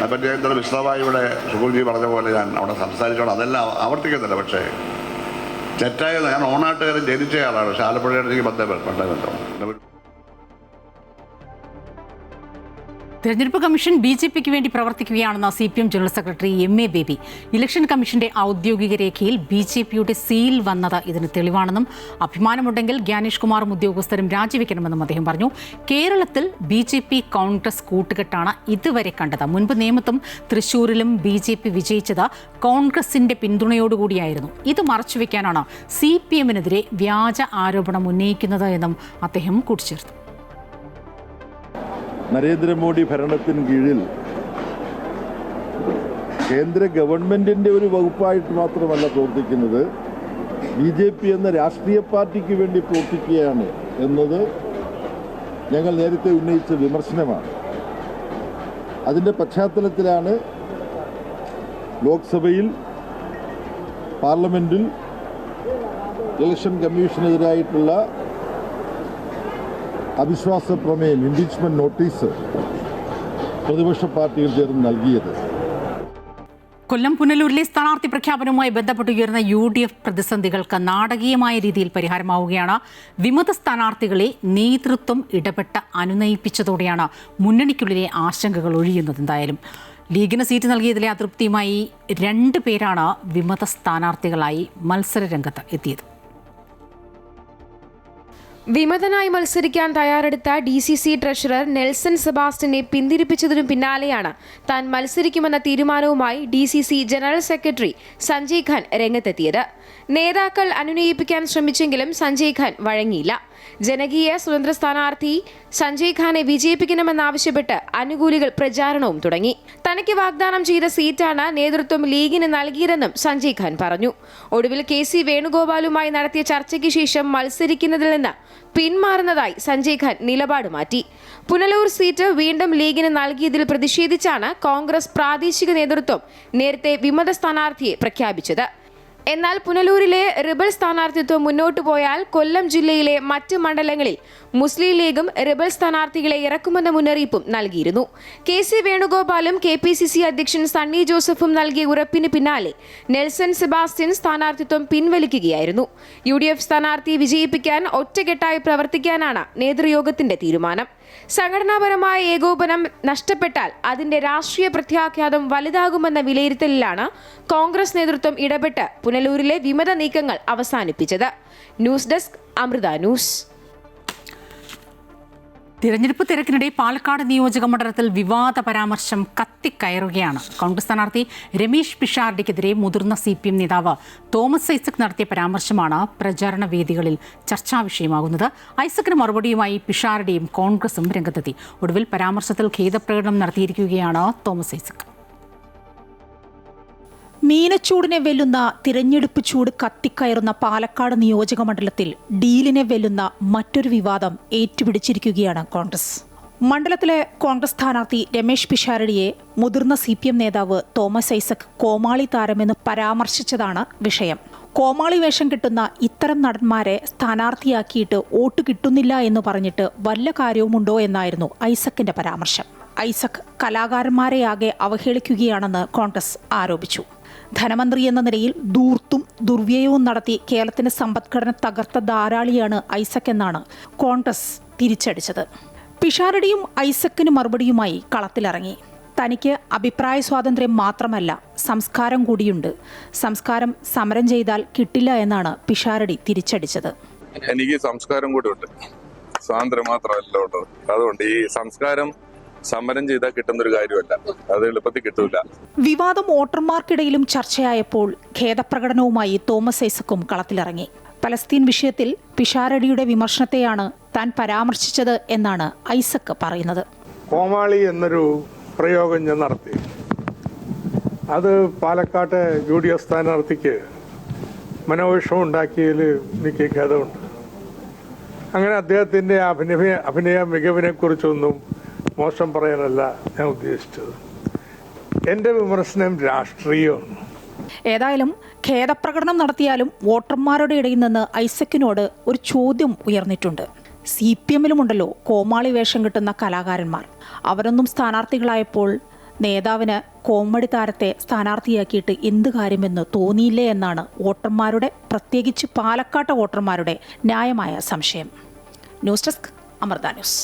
S7: അപ്പം ഇത്ര വിശദമായി ഇവിടെ സുകുൽജി പറഞ്ഞ പോലെ ഞാൻ അവിടെ സംസാരിച്ചോളാം, അതെല്ലാം ആവർത്തിക്കുന്നില്ല. പക്ഷേ തെറ്റായ ഞാൻ ഓണാട്ടുകാരൻ ജനിച്ചയാളാണ്, പക്ഷെ ആലപ്പുഴയുടെ എനിക്ക് ബന്ധം.
S1: തെരഞ്ഞെടുപ്പ് കമ്മീഷൻ BJPക്ക് വേണ്ടി പ്രവർത്തിക്കുകയാണെന്ന CPM general secretary MA baby. Election കമ്മീഷന്റെ ഔദ്യോഗിക രേഖയിൽ BJPയുടെ സീൽ വന്നത് ഇതിന് തെളിവാണെന്നും അഭിമാനമുണ്ടെങ്കിൽ ജ്ഞാനേഷ് കുമാറും ഉദ്യോഗസ്ഥരും രാജിവെക്കണമെന്നും അദ്ദേഹം പറഞ്ഞു. കേരളത്തിൽ BJP കോൺഗ്രസ് കൂട്ടുകെട്ടാണ് ഇതുവരെ കണ്ടത്. മുൻപ് നേമത്തും തൃശ്ശൂരിലും BJP വിജയിച്ചത് കോൺഗ്രസിന്റെ പിന്തുണയോടുകൂടിയായിരുന്നു. ഇത് മറച്ചുവെക്കാനാണ് CPMനെതിരെ വ്യാജ ആരോപണം ഉന്നയിക്കുന്നത് എന്നും അദ്ദേഹം കൂട്ടിച്ചേർത്തു.
S16: നരേന്ദ്രമോദി ഭരണത്തിന് കീഴിൽ കേന്ദ്ര ഗവൺമെൻറ്റിൻ്റെ ഒരു വകുപ്പായിട്ട് മാത്രമല്ല പ്രവർത്തിക്കുന്നത്, BJP എന്ന രാഷ്ട്രീയ പാർട്ടിക്ക് വേണ്ടി പ്രവർത്തിക്കുകയാണ് എന്നത് ഞങ്ങൾ നേരത്തെ ഉന്നയിച്ച വിമർശനമാണ്. അതിൻ്റെ പശ്ചാത്തലത്തിലാണ് ലോക്സഭയിൽ പാർലമെൻറ്റിൽ ഇലക്ഷൻ കമ്മീഷനെതിരായിട്ടുള്ള അവിശ്വാസ പ്രമേയം, ഇംപീച്ച്മെന്റ് നോട്ടീസ് പ്രതിപക്ഷ പാർട്ടികൾ ചേർന്ന് നൽകിയത്.
S1: കൊല്ലം പുനലൂരിലെ സ്ഥാനാർത്ഥി പ്രഖ്യാപനവുമായി ബന്ധപ്പെട്ട് ഉയർന്ന UDF പ്രതിസന്ധികൾക്ക് നാടകീയമായ രീതിയിൽ പരിഹാരമാവുകയാണ്. വിമത സ്ഥാനാർത്ഥികളെ നേതൃത്വം ഇടപെട്ട് അനുനയിപ്പിച്ചതോടെയാണ് മുന്നണിക്കുള്ളിലെ ആശങ്കകൾ ഒഴിയുന്നത്. എന്തായാലും ലീഗിന് സീറ്റ് നൽകിയതിലെ അതൃപ്തിയുമായി 2 പേരാണ് വിമത സ്ഥാനാർത്ഥികളായി മത്സരരംഗത്ത് എത്തിയത്.
S10: വിമതനായി മത്സരിക്കാൻ തയ്യാറെടുത്ത DCC ട്രഷറർ നെൽസൺ സെബാസ്റ്റ്യനെ പിന്തിരിപ്പിച്ചതിനു പിന്നാലെയാണ് താൻ മത്സരിക്കുമെന്ന തീരുമാനവുമായി DCC general secretary Sanjay Khan രംഗത്തെത്തിയത്. നേതാക്കൾ അനുനയിപ്പിക്കാൻ ശ്രമിച്ചെങ്കിലും സഞ്ജയ് ഖാൻ വഴങ്ങിയില്ല. ജനകീയ സ്വതന്ത്ര സ്ഥാനാർത്ഥി സഞ്ജയ് ഖാനെ വിജയിപ്പിക്കണമെന്നാവശ്യപ്പെട്ട് അനുകൂലികൾ പ്രചാരണവും തുടങ്ങി. തനിക്ക് വാഗ്ദാനം ചെയ്ത സീറ്റാണ് നേതൃത്വം ലീഗിന് നൽകിയതെന്നും സഞ്ജയ് ഖാൻ പറഞ്ഞു. ഒടുവിൽ KC വേണുഗോപാലുമായി നടത്തിയ ചർച്ചയ്ക്ക് ശേഷം മത്സരിക്കുന്നതിൽ നിന്ന് പിന്മാറുന്നതായി സഞ്ജയ് ഖാൻ നിലപാട് മാറ്റി. പുനലൂർ സീറ്റ് വീണ്ടും ലീഗിന് നൽകിയതിൽ പ്രതിഷേധിച്ചാണ് കോൺഗ്രസ് പ്രാദേശിക നേതൃത്വം നേരത്തെ വിമത സ്ഥാനാർത്ഥിയെ പ്രഖ്യാപിച്ചത്. എന്നാൽ പുനലൂരിലെ റിബൽ സ്ഥാനാർത്ഥിത്വം മുന്നോട്ടു പോയാൽ കൊല്ലം ജില്ലയിലെ മറ്റ് മണ്ഡലങ്ങളിൽ മുസ്ലിം ലീഗും റിബൽ സ്ഥാനാർത്ഥികളെ ഇറക്കുമെന്ന മുന്നറിയിപ്പും നൽകിയിരുന്നു. KC വേണുഗോപാലും KPCC അധ്യക്ഷൻ സണ്ണി ജോസഫും നൽകിയ ഉറപ്പിന് പിന്നാലെ നെൽസൺ സെബാസ്റ്റ്യൻ സ്ഥാനാർത്ഥിത്വം പിൻവലിക്കുകയായിരുന്നു. UDF സ്ഥാനാർത്ഥിയെ വിജയിപ്പിക്കാൻ ഒറ്റക്കെട്ടായി പ്രവർത്തിക്കാനാണ് നേതൃയോഗത്തിന്റെ തീരുമാനം. സംഘടനാപരമായ ഏകോപനം നഷ്ടപ്പെട്ടാൽ അതിന്റെ രാഷ്ട്രീയ പ്രത്യാഘാതം വലുതാകുമെന്ന വിലയിരുത്തലിലാണ് കോൺഗ്രസ് നേതൃത്വം ഇടപെട്ട് പുനലൂരിലെ വിമത നീക്കങ്ങൾ അവസാനിപ്പിച്ചത്. News desk Amrita news.
S1: തിരഞ്ഞെടുപ്പ് തിരക്കിനിടെ പാലക്കാട് നിയോജക മണ്ഡലത്തിൽ വിവാദ പരാമർശം കത്തിക്കയറുകയാണ്. കോൺഗ്രസ് സ്ഥാനാർത്ഥി രമേശ് പിഷാരടിക്കെതിരെ മുതിർന്ന CPM നേതാവ് തോമസ് ഐസക് നടത്തിയ പരാമർശമാണ് പ്രചാരണ വേദികളിൽ ചർച്ചാ വിഷയമാകുന്നത്. ഐസക്കിന് മറുപടിയുമായി പിഷാരടിയും കോൺഗ്രസും രംഗത്തെത്തി. ഒടുവിൽ പരാമർശത്തിൽ ഖേദപ്രകടനം നടത്തിയിരിക്കുകയാണ് തോമസ് ഐസക്.
S17: മീനച്ചൂടിനെ വെല്ലുന്ന തിരഞ്ഞെടുപ്പ് ചൂട് കത്തിക്കയറുന്ന പാലക്കാട് നിയോജക മണ്ഡലത്തിൽ ഡീലിനെ വെല്ലുന്ന മറ്റൊരു വിവാദം ഏറ്റുപിടിച്ചിരിക്കുകയാണ് കോൺഗ്രസ്. മണ്ഡലത്തിലെ കോൺഗ്രസ് സ്ഥാനാർത്ഥി രമേശ് പിഷാരടിയെ മുതിർന്ന CPM നേതാവ് തോമസ് ഐസക് കോമാളി താരമെന്ന് പരാമർശിച്ചതാണ് വിഷയം. കോമാളി വേഷം കിട്ടുന്ന ഇത്തരം നടന്മാരെ സ്ഥാനാർത്ഥിയാക്കിയിട്ട് വോട്ട് കിട്ടുന്നില്ല എന്ന് പറഞ്ഞിട്ട് വല്ല കാര്യവുമുണ്ടോ എന്നായിരുന്നു ഐസക്കിന്റെ പരാമർശം. ഐസക് കലാകാരന്മാരെയാകെ അവഹേളിക്കുകയാണെന്ന് കോൺഗ്രസ് ആരോപിച്ചു. ധനമന്ത്രി എന്ന നിലയിൽ ധൂർത്തും ദുർവ്യയവും നടത്തി കേരളത്തിന്റെ സമ്പദ്ഘടന തകർത്ത ധാരാളിയാണ് ഐസക് എന്നാണ് കോൺഗ്രസ് തിരിച്ചടിച്ചത്. പിഷാരടിയും ഐസക്കിന് മറുപടിയുമായി കളത്തിലിറങ്ങി. തനിക്ക് അഭിപ്രായ സ്വാതന്ത്ര്യം മാത്രമല്ല സംസ്കാരം കൂടിയുണ്ട്, സംസ്കാരം സമരം ചെയ്താൽ കിട്ടില്ല എന്നാണ് പിഷാരടി തിരിച്ചടിച്ചത്.
S18: എനിക്ക് സംസ്കാരം കൂടി ഉണ്ട്, സ്വാതന്ത്ര്യം മാത്രമല്ല ഉള്ളത്. അതുകൊണ്ട് ഈ സംസ്കാരം സമരം ചെയ്താൽ കിട്ടുന്നൊരു കാര്യമല്ല, അത് എളുപ്പത്തിൽ കിട്ടൂല.
S17: വിവാദം വോട്ടർമാർക്കിടയിലും ചർച്ചയായപ്പോൾ ഖേദപ്രകടനവുമായി തോമസ് ഐസക്കും കളത്തിലിറങ്ങി. പലസ്തീൻ വിഷയത്തിൽ പിഷാരടിയുടെ വിമർശനത്തെയാണ് താൻ പരാമർശിച്ചത് എന്നാണ് ഐസക് പറയുന്നത്.
S19: കോമാളി എന്നൊരു പ്രയോഗം ഞാൻ നടത്തി. അത് പാലക്കാട്ടെ UDF സ്ഥാനാർത്ഥിക്ക് മനോവിഷമം ഉണ്ടാക്കിയതിൽ എനിക്ക് ഖേദമുണ്ട്. അങ്ങനെ അദ്ദേഹത്തിൻ്റെ അഭിനയ മികവിനെക്കുറിച്ചൊന്നും മോശം പറയാനല്ല ഞാൻ ഉദ്ദേശിച്ചത്. എൻ്റെ വിമർശനം രാഷ്ട്രീയമാണ്.
S17: ഏതായാലും ഖേദപ്രകടനം നടത്തിയാലും വോട്ടർമാരുടെ ഇടയിൽ നിന്ന് ഐസക്കിനോട് ഒരു ചോദ്യം ഉയർന്നിട്ടുണ്ട്. CPMലുമുണ്ടല്ലോ കോമാളി വേഷം കിട്ടുന്ന കലാകാരന്മാർ. അവരൊന്നും സ്ഥാനാർത്ഥികളായപ്പോൾ നേതാവിന് കോമഡി താരത്തെ സ്ഥാനാർത്ഥിയാക്കിയിട്ട് എന്ത് കാര്യമെന്ന് തോന്നിയില്ലേ എന്നാണ് വോട്ടർമാരുടെ, പ്രത്യേകിച്ച് പാലക്കാട്ടെ വോട്ടർമാരുടെ ന്യായമായ സംശയം. News desk, Amrita news.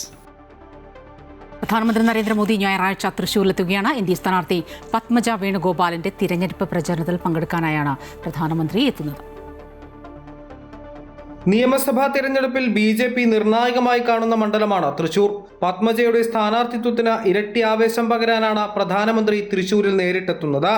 S1: പ്രധാനമന്ത്രി നരേന്ദ്രമോദി ഞായറാഴ്ച തൃശൂരിലെത്തുകയാണ്. NDA സ്ഥാനാർത്ഥി പത്മജ വേണുഗോപാലിന്റെ തിരഞ്ഞെടുപ്പ് പ്രചരണത്തിൽ പങ്കെടുക്കാനായാണ് പ്രധാനമന്ത്രി എത്തുന്നത്.
S3: നിയമസഭാ തിരഞ്ഞെടുപ്പിൽ BJP നിർണായകമായി കാണുന്ന മണ്ഡലമാണ് തൃശൂർ. പത്മജയുടെ സ്ഥാനാർത്ഥിത്വത്തിന് ഇരട്ടി ആവേശം പകരാനാണ് പ്രധാനമന്ത്രി തൃശൂരിൽ നേരിട്ടെത്തുന്നത്.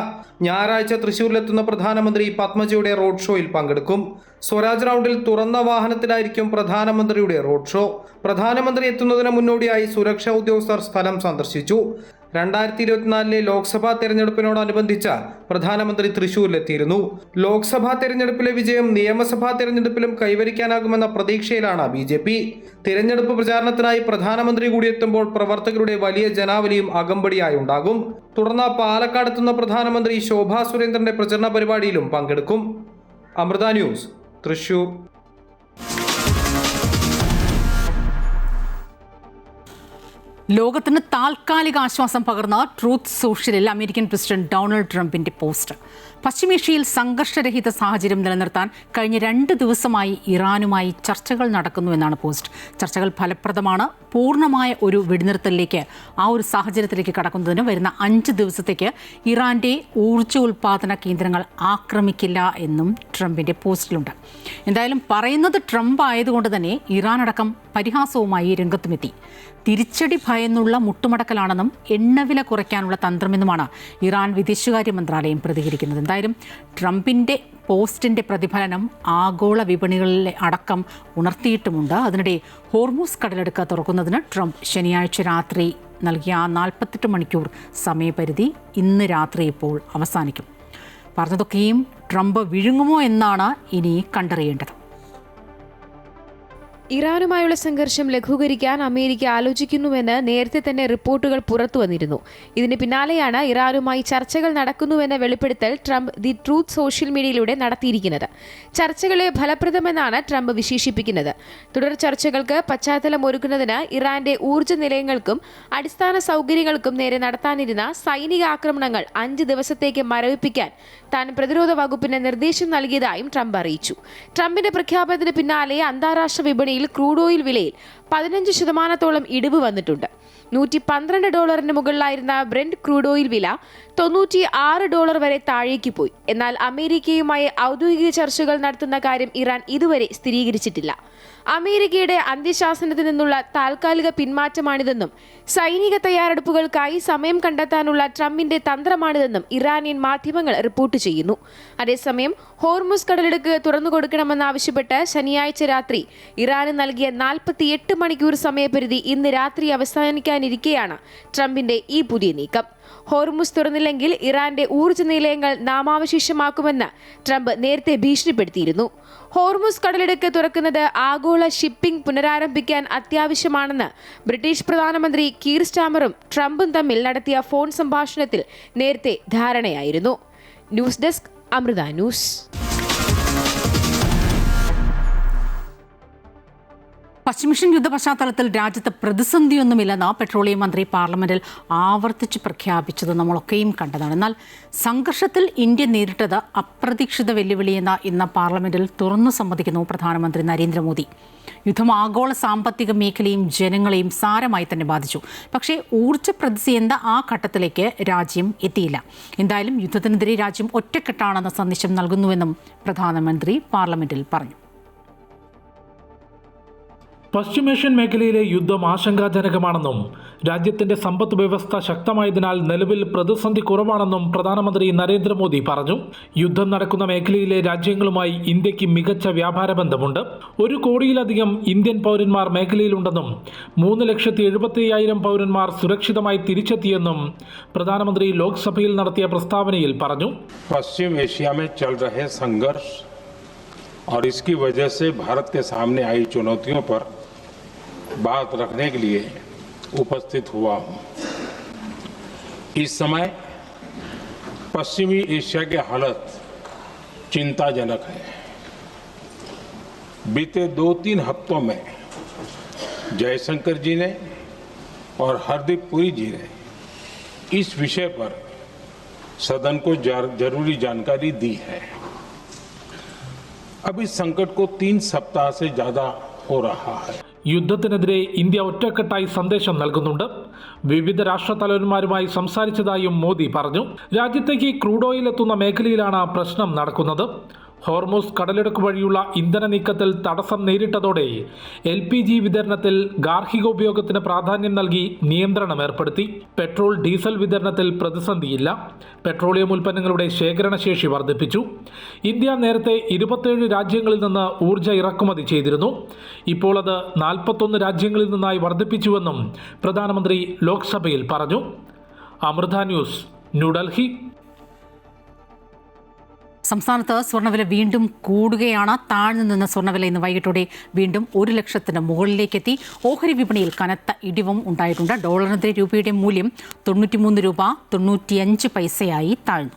S3: ഞായറാഴ്ച തൃശൂരിലെത്തുന്ന പ്രധാനമന്ത്രി പത്മജയുടെ റോഡ് ഷോയിൽ പങ്കെടുക്കും. സ്വരാജ് റൗണ്ടിൽ തുറന്ന വാഹനത്തിലായിരിക്കും പ്രധാനമന്ത്രിയുടെ റോഡ് ഷോ. പ്രധാനമന്ത്രി എത്തുന്നതിന് മുന്നോടിയായി സുരക്ഷാ ഉദ്യോഗസ്ഥർ സ്ഥലം സന്ദർശിച്ചു. 2024 ലോക്സഭാ തെരഞ്ഞെടുപ്പിനോടനുബന്ധിച്ച് പ്രധാനമന്ത്രി തൃശൂരിലെത്തിയിരുന്നു. ലോക്സഭാ തെരഞ്ഞെടുപ്പിലെ വിജയം നിയമസഭാ തെരഞ്ഞെടുപ്പിലും കൈവരിക്കാനാകുമെന്ന പ്രതീക്ഷയിലാണ് BJP. തിരഞ്ഞെടുപ്പ് പ്രചാരണത്തിനായി പ്രധാനമന്ത്രി കൂടി എത്തുമ്പോൾ പ്രവർത്തകരുടെ വലിയ ജനാവലിയും അകമ്പടിയായി ഉണ്ടാകും. തുടർന്ന് പാലക്കാടെത്തുന്ന പ്രധാനമന്ത്രി ശോഭാ സുരേന്ദ്രന്റെ പ്രചരണ പരിപാടിയിലും പങ്കെടുക്കും. അമൃത ന്യൂസ്, തൃശൂർ.
S1: ലോകത്തിന് താൽക്കാലിക ആശ്വാസം പകർന്ന ട്രൂത്ത് സോഷ്യലിൽ അമേരിക്കൻ പ്രസിഡന്റ് ഡൊണാൾഡ് ട്രംപിന്റെ പോസ്റ്റ്. പശ്ചിമേഷ്യയിൽ സംഘർഷരഹിത സാഹചര്യം നിലനിർത്താൻ കഴിഞ്ഞ 2 ദിവസമായി ഇറാനുമായി ചർച്ചകൾ നടക്കുന്നുവെന്നാണ് പോസ്റ്റ്. ചർച്ചകൾ ഫലപ്രദമാണ്. പൂർണ്ണമായ ഒരു വെടിനിർത്തലിലേക്ക്, ആ ഒരു സാഹചര്യത്തിലേക്ക് കടക്കുന്നതിന് വരുന്ന 5 ദിവസത്തേക്ക് ഇറാന്റെ ഊർജ്ജോൽപാദന കേന്ദ്രങ്ങൾ ആക്രമിക്കില്ല എന്നും ട്രംപിന്റെ പോസ്റ്റിലുണ്ട്. എന്തായാലും പറയുന്നത് ട്രംപ് ആയതുകൊണ്ട് തന്നെ ഇറാൻ അടക്കം പരിഹാസവുമായി രംഗത്തുമെത്തി. തിരിച്ചടി ഭയന്നുള്ള മുട്ടുമടക്കലാണെന്നും എണ്ണവില കുറയ്ക്കാനുള്ള തന്ത്രമെന്നുമാണ് ഇറാൻ വിദേശകാര്യ മന്ത്രാലയം പ്രതികരിക്കുന്നത്. എന്തായാലും ട്രംപിൻ്റെ പോസ്റ്റിൻ്റെ പ്രതിഫലനം ആഗോള വിപണികളിലെ അടക്കം ഉണർത്തിയിട്ടുമുണ്ട്. അതിനിടെ ഹോർമൂസ് കടലെടുക്ക് തുറക്കുന്നതിന് ട്രംപ് ശനിയാഴ്ച രാത്രി നൽകിയ 48 മണിക്കൂർ സമയപരിധി ഇന്ന് രാത്രി ഇപ്പോൾ അവസാനിക്കും. പറഞ്ഞതൊക്കെയും ട്രംപ് വിഴുങ്ങുമോ എന്നാണ് ഇനി കണ്ടറിയേണ്ടത്.
S10: ഇറാനുമായുള്ള സംഘർഷം ലഘൂകരിക്കാൻ അമേരിക്ക ആലോചിക്കുന്നുവെന്ന് നേരത്തെ തന്നെ റിപ്പോർട്ടുകൾ പുറത്തു വന്നിരുന്നു. ഇതിന് പിന്നാലെയാണ് ഇറാനുമായി ചർച്ചകൾ നടക്കുന്നുവെന്ന വെളിപ്പെടുത്തൽ ട്രംപ് ദി ട്രൂത്ത് സോഷ്യൽ മീഡിയയിലൂടെ നടത്തിയിരിക്കുന്നത്. ചർച്ചകളെ ഫലപ്രദമെന്നാണ് ട്രംപ് വിശേഷിപ്പിക്കുന്നത്. തുടർ ചർച്ചകൾക്ക് പശ്ചാത്തലം ഒരുക്കുന്നതിന് ഇറാന്റെ ഊർജ്ജ നിലയങ്ങൾക്കും അടിസ്ഥാന സൗകര്യങ്ങൾക്കും നേരെ നടത്താനിരുന്ന സൈനിക ആക്രമണങ്ങൾ 5 ദിവസത്തേക്ക് മരവിപ്പിക്കാൻ താൻ പ്രതിരോധ വകുപ്പിന് നിർദ്ദേശം നൽകിയതായും ട്രംപ് അറിയിച്ചു. ട്രംപിന്റെ പ്രഖ്യാപനത്തിന് പിന്നാലെ അന്താരാഷ്ട്ര വിപണിയിൽ ക്രൂഡ് ഓയിൽ വിലയിൽ 15% ഇടിവ് വന്നിട്ടുണ്ട്. $112 മുകളിലായിരുന്ന ബ്രെന്റ് ക്രൂഡ് ഓയിൽ വില $96 വരെ താഴേക്ക് പോയി. എന്നാൽ അമേരിക്കയുമായി ഔദ്യോഗിക ചർച്ചകൾ നടത്തുന്ന കാര്യം ഇറാൻ ഇതുവരെ സ്ഥിരീകരിച്ചിട്ടില്ല. അമേരിക്കയുടെ അന്ത്യശാസനത്തിൽ നിന്നുള്ള താൽക്കാലിക പിന്മാറ്റമാണിതെന്നും സൈനിക തയ്യാറെടുപ്പുകൾക്കായി സമയം കണ്ടെത്താനുള്ള ട്രംപിന്റെ തന്ത്രമാണിതെന്നും ഇറാനിയൻ മാധ്യമങ്ങൾ റിപ്പോർട്ട് ചെയ്യുന്നു. അതേസമയം ഹോർമുസ് കടലിടുക്ക് തുറന്നുകൊടുക്കണമെന്നാവശ്യപ്പെട്ട് ശനിയാഴ്ച രാത്രി ഇറാന് നൽകിയ 48 മണിക്കൂർ സമയപരിധി ഇന്ന് രാത്രി അവസാനിക്കാനിരിക്കെയാണ് ട്രംപിന്റെ ഈ പുതിയ നീക്കം. ഹോർമുസ് തുറന്നില്ലെങ്കിൽ ഇറാന്റെ ഊർജ്ജ നിലയങ്ങൾ നാമാവശേഷമാക്കുമെന്ന് ട്രംപ് നേരത്തെ ഭീഷണിപ്പെടുത്തിയിരുന്നു. ഹോർമുസ് കടലിടുക്ക് തുറക്കുന്നത് ആഗോള ഷിപ്പിംഗ് പുനരാരംഭിക്കാൻ അത്യാവശ്യമാണെന്ന് ബ്രിട്ടീഷ് പ്രധാനമന്ത്രി കീർ സ്റ്റാമറും ട്രംപും തമ്മിൽ നടത്തിയ ഫോൺ സംഭാഷണത്തിൽ നേരത്തെ ധാരണയായിരുന്നു. News desk, Amrita news.
S1: പശ്ചിമേഷ്യൻ യുദ്ധ പശ്ചാത്തലത്തിൽ രാജ്യത്ത് പ്രതിസന്ധിയൊന്നുമില്ലെന്ന് പെട്രോളിയം മന്ത്രി പാർലമെന്റിൽ ആവർത്തിച്ച് പ്രഖ്യാപിച്ചത് നമ്മളൊക്കെയും കണ്ടതാണ്. എന്നാൽ സംഘർഷത്തിൽ ഇന്ത്യ നേരിട്ടത് അപ്രതീക്ഷിത വെല്ലുവിളിയെന്ന് ഇന്ന് പാർലമെന്റിൽ തുറന്നു സമ്മതിക്കുന്നു പ്രധാനമന്ത്രി നരേന്ദ്രമോദി. യുദ്ധം ആഗോള സാമ്പത്തിക മേഖലയും ജനങ്ങളെയും സാരമായി തന്നെ ബാധിച്ചു. പക്ഷേ ഊർജ്ജ പ്രതിസന്ധി ആ ഘട്ടത്തിലേക്ക് രാജ്യം എത്തിയില്ല. എന്തായാലും യുദ്ധത്തിനെതിരെ രാജ്യം ഒറ്റക്കെട്ടാണെന്ന സന്ദേശം നൽകുന്നുവെന്നും പ്രധാനമന്ത്രി പാർലമെന്റിൽ പറഞ്ഞു.
S20: പശ്ചിമേഷ്യൻ മേഖലയിലെ യുദ്ധം ആശങ്കാജനകമാണെന്നും രാജ്യത്തിന്റെ സമ്പദ് വ്യവസ്ഥ ശക്തമായതിനാൽ നിലവിൽ പ്രതിസന്ധി കുറവാണെന്നും പ്രധാനമന്ത്രി നരേന്ദ്രമോദി പറഞ്ഞു. യുദ്ധം നടക്കുന്ന മേഖലയിലെ രാജ്യങ്ങളുമായി ഇന്ത്യക്ക് മികച്ച വ്യാപാര ബന്ധമുണ്ട്. 1 കോടിയിലധികം ഇന്ത്യൻ പൗരന്മാർ മേഖലയിലുണ്ടെന്നും 3,70,000 പൗരന്മാർ സുരക്ഷിതമായി തിരിച്ചെത്തിയെന്നും പ്രധാനമന്ത്രി ലോക്സഭയിൽ നടത്തിയ പ്രസ്താവനയിൽ പറഞ്ഞു.
S21: पश्चिम एशिया में चल रहे संघर्ष और इसकी वजह से भारत के सामने आई चुनौतियों पर बात रखने के लिए उपस्थित हुआ हूं। इस समय पश्चिमी एशिया की हालत चिंताजनक है। बीते 2-3 हफ्तों में जयशंकर जी ने और हरदीप पुरी जी ने इस विषय पर सदन को जरूरी जानकारी दी है। अब इस संकट को 3 सप्ताह से ज्यादा हो रहा है.
S20: യുദ്ധത്തിനെതിരെ ഇന്ത്യ ഒറ്റക്കെട്ടായി സന്ദേശം നൽകുന്നുണ്ട്. വിവിധ രാഷ്ട്രതലവന്മാരുമായി സംസാരിച്ചതായും മോദി പറഞ്ഞു. രാജ്യത്തേക്ക് ക്രൂഡ് ഓയിൽ എത്തുന്ന മേഖലയിലാണ് പ്രശ്നം നടക്കുന്നത്. ഹോർമൂസ് കടലിടുക്ക് വഴിയുള്ള ഇന്ധന നീക്കത്തിൽ തടസ്സം നേരിട്ടതോടെ LPG വിതരണത്തിൽ ഗാർഹികോപയോഗത്തിന് പ്രാധാന്യം നൽകി നിയന്ത്രണം ഏർപ്പെടുത്തി. പെട്രോൾ ഡീസൽ വിതരണത്തിൽ പ്രതിസന്ധിയില്ല. പെട്രോളിയം ഉൽപ്പന്നങ്ങളുടെ ശേഖരണശേഷി വർദ്ധിപ്പിച്ചു. ഇന്ത്യ നേരത്തെ 27 രാജ്യങ്ങളിൽ നിന്ന് ഊർജ്ജ ഇറക്കുമതി ചെയ്തിരുന്നു. ഇപ്പോൾ അത് 41 രാജ്യങ്ങളിൽ നിന്നായി വർദ്ധിപ്പിച്ചുവെന്നും പ്രധാനമന്ത്രി ലോക്സഭയിൽ പറഞ്ഞു. അമൃത ന്യൂസ്, ന്യൂഡൽഹി.
S1: സംസ്ഥാനത്ത് സ്വർണ്ണവില വീണ്ടും കൂടുകയാണ്. താഴ്ന്നു നിന്ന സ്വർണ്ണവില ഇന്ന് വൈകിട്ടോടെ വീണ്ടും 1 ലക്ഷത്തിന് മുകളിലേക്കെത്തി. ഓഹരി വിപണിയിൽ കനത്ത ഇടിവും ഉണ്ടായിട്ടുണ്ട്. ഡോളറിനെതിരെ രൂപയുടെ മൂല്യം 93 രൂപ 95 പൈസയായി താഴ്ന്നു.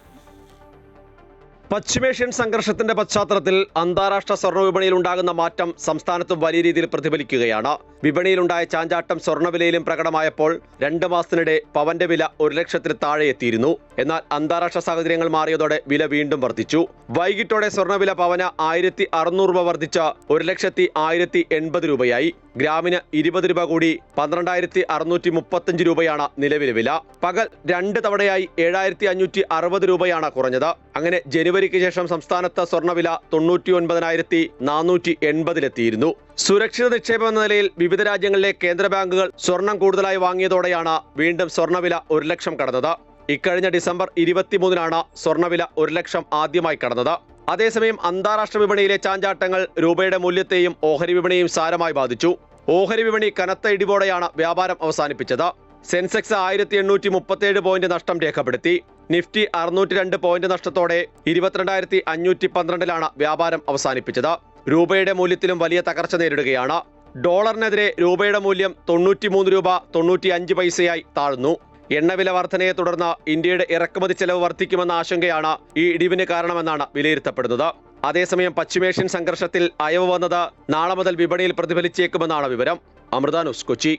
S22: പശ്ചിമേഷ്യൻ സംഘർഷത്തിന്റെ പശ്ചാത്തലത്തിൽ അന്താരാഷ്ട്ര സ്വർണ്ണ വിപണിയിൽ ഉണ്ടാകുന്ന മാറ്റം സംസ്ഥാനത്തും വലിയ രീതിയിൽ പ്രതിഫലിക്കുകയാണ്. വിപണിയിലുണ്ടായ ചാഞ്ചാട്ടം സ്വർണ്ണവിലയിലും പ്രകടമായപ്പോൾ 2 മാസത്തിനിടെ പവന്റെ വില 1 ലക്ഷത്തിന് താഴെ എത്തിയിരുന്നു. എന്നാൽ അന്താരാഷ്ട്ര സാഹചര്യങ്ങൾ മാറിയതോടെ വില വീണ്ടും വർദ്ധിച്ചു. വൈകിട്ടോടെ സ്വർണ്ണവില പവന് 1600 രൂപ വർദ്ധിച്ച് 1,1080 രൂപയായി. ഗ്രാമിന് 20 രൂപ കൂടി 12,635 രൂപയാണ് നിലവിലെ വില. പകൽ 2 തവണയായി 7,560 രൂപയാണ് കുറഞ്ഞത്. അങ്ങനെ ജനുവരിക്ക് ശേഷം സംസ്ഥാനത്ത് സ്വർണ്ണവില 99,480 സുരക്ഷിത നിക്ഷേപം എന്ന നിലയിൽ വിവിധ രാജ്യങ്ങളിലെ കേന്ദ്ര ബാങ്കുകൾ സ്വർണം കൂടുതലായി വാങ്ങിയതോടെയാണ് വീണ്ടും സ്വർണ്ണവില 1 ലക്ഷം കടന്നത്. ഇക്കഴിഞ്ഞ ഡിസംബർ 23-നാണ് സ്വർണ്ണവില 1 ലക്ഷം ആദ്യമായി കടന്നത്. അതേസമയം അന്താരാഷ്ട്ര വിപണിയിലെ ചാഞ്ചാട്ടങ്ങൾ രൂപയുടെ മൂല്യത്തെയും ഓഹരി വിപണിയെയും സാരമായി ബാധിച്ചു. ഓഹരി വിപണി കനത്ത ഇടിവോടെയാണ് വ്യാപാരം അവസാനിപ്പിച്ചത്. സെൻസെക്സ് 1837 പോയിന്റ് നഷ്ടം രേഖപ്പെടുത്തി. നിഫ്റ്റി 602 പോയിന്റ് നഷ്ടത്തോടെ 22,512-ലാണ് വ്യാപാരം അവസാനിപ്പിച്ചത്. രൂപയുടെ മൂല്യത്തിലും വലിയ തകർച്ച നേരിടുകയാണ്. ഡോളറിനെതിരെ രൂപയുടെ മൂല്യം 93 രൂപ 95 പൈസയായി താഴ്ന്നു. എണ്ണവില വർധനയെ തുടർന്ന് ഇന്ത്യയുടെ ഇറക്കുമതി ചെലവ് വർദ്ധിക്കുമെന്ന ആശങ്കയാണ് ഈ ഇടിവിന് കാരണമെന്നാണ് വിലയിരുത്തപ്പെടുന്നത്. അതേസമയം പശ്ചിമേഷ്യൻ സംഘർഷത്തിൽ അയവ് വന്നത് നാളെ മുതൽ വിപണിയിൽ പ്രതിഫലിച്ചേക്കുമെന്നാണ് വിവരം. അമൃത ന്യൂസ്, കൊച്ചി.